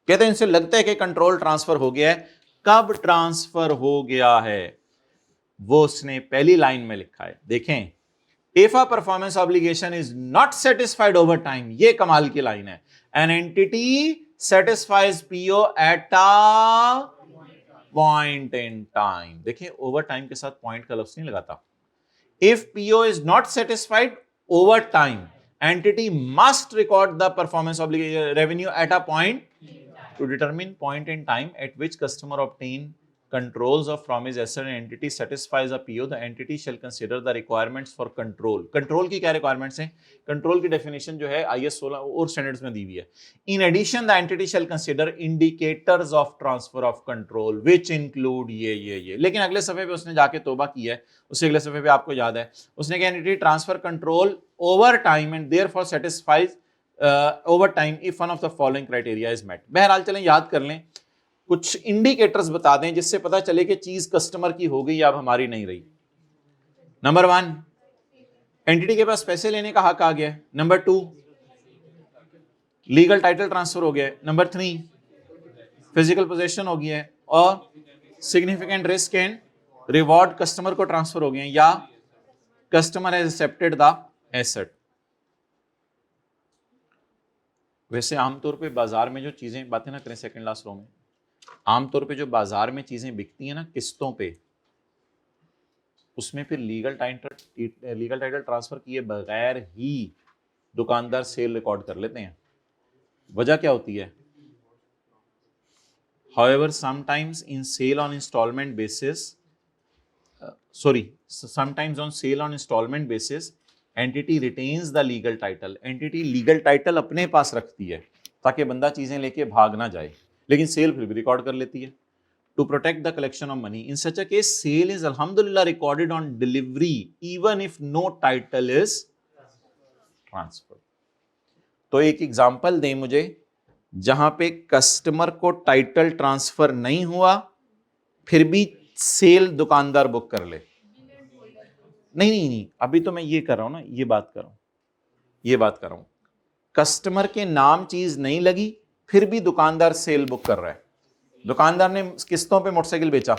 कहते हैं इनसे लगता है कि कंट्रोल ट्रांसफर हो गया है। कब ट्रांसफर हो गया है वो उसने पहली लाइन में लिखा है। देखें, if a performance obligation is not satisfied over time, ये कमाल की लाइन है। An entity satisfies PO at a point in time. देखिए ओवर टाइम के साथ पॉइंट का लफ्ज नहीं लगाता। If PO is not satisfied over time, entity must record the performance obligation revenue at a point two determine point in time eight which customer obtain controls of from his asset and entity satisfies a PO, the entity shall consider the requirements for control। Control की क्या requirements हैं? Control की definition जो है IS 16 और standards में दी हुई है। In addition the entity shall consider indicators of transfer of control which include ये। लेकिन अगले सफे पे उसने जाके तौबा की है, उससे अगले सफे पे आपको याद है उसने कहा entity transfer control over time and therefore satisfies over time if one of the following criteria is met. बहरहाल चलें याद कर लें, कुछ इंडिकेटर्स बता दें जिससे पता चले कि चीज कस्टमर की हो गई या अब हमारी नहीं रही। नंबर 1, एंटिटी के पास पैसे लेने का हक आ गया है। नंबर 2, लीगल टाइटल ट्रांसफर हो गया है। नंबर 3, फिजिकल पोजेशन हो गया है। और significant risk and reward customer को ट्रांसफर हो गए हैं, या customer has accepted the asset. वैसे आमतौर पे बाजार में जो चीजें, बातें ना करें सेकंड लास्ट रो में, आमतौर पे जो बाजार में चीजें बिकती हैं ना किस्तों पे, उसमें फिर लीगल टाइटल ट्रांसफर किए बगैर ही दुकानदार सेल रिकॉर्ड कर लेते हैं। वजह क्या होती है? However, sometimes on sale on installment basis, entity retains the legal title. Entity legal title अपने पास रखती है ताकि बंदा चीजें लेके भाग ना जाए, लेकिन सेल फिर भी रिकॉर्ड कर लेती है। To protect the collection of money, in such a case, sale is alhamdulillah recorded on delivery, even if no title is transferred. तो एक एग्जाम्पल दें मुझे जहां पे कस्टमर को टाइटल ट्रांसफर नहीं हुआ फिर भी सेल दुकानदार बुक कर ले। नहीं, अभी तो मैं ये कर रहा हूं ना, ये बात कर रहा हूं। कस्टमर के नाम चीज नहीं लगी फिर भी दुकानदार सेल बुक कर रहा है। दुकानदार ने किस्तों पे मोटरसाइकिल बेचा,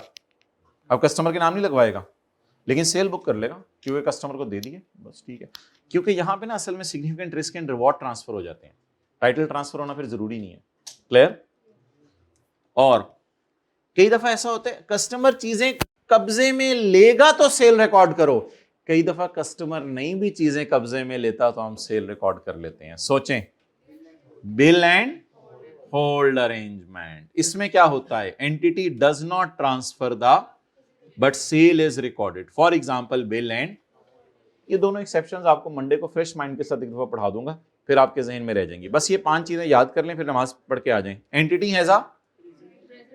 अब कस्टमर के नाम नहीं लगवाएगा, लेकिन सेल बुक कर लेगा क्योंकि कस्टमर को दे दिए, बस ठीक है। क्योंकि यहां पे ना असल में significant risk and reward transfer हो जाते हैं, टाइटल ट्रांसफर होना फिर जरूरी नहीं है। क्लियर? और कई दफा ऐसा होता है कस्टमर चीजें कब्जे में लेगा तो सेल रिकॉर्ड करो, कई दफा कस्टमर नहीं भी चीजें कब्जे में लेता तो हम सेल रिकॉर्ड कर लेते हैं। सोचें, बिल एंड होल्ड अरेंजमेंट, इसमें क्या होता है? Entity does not transfer the but sale is recorded. For example bill and, ये दोनों एक्सेप्शंस आपको मंडे को फ्रेश माइंड के साथ एक दफा पढ़ा दूंगा, फिर आपके जहन में रह जाएंगी। बस ये 5 चीजें याद कर लें, फिर नमाज पढ़ के आ जाएं। Entity has a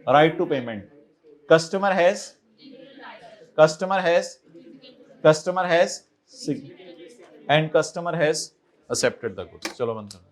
right to payment, customer has and customer has accepted the goods. चलो बंद करो।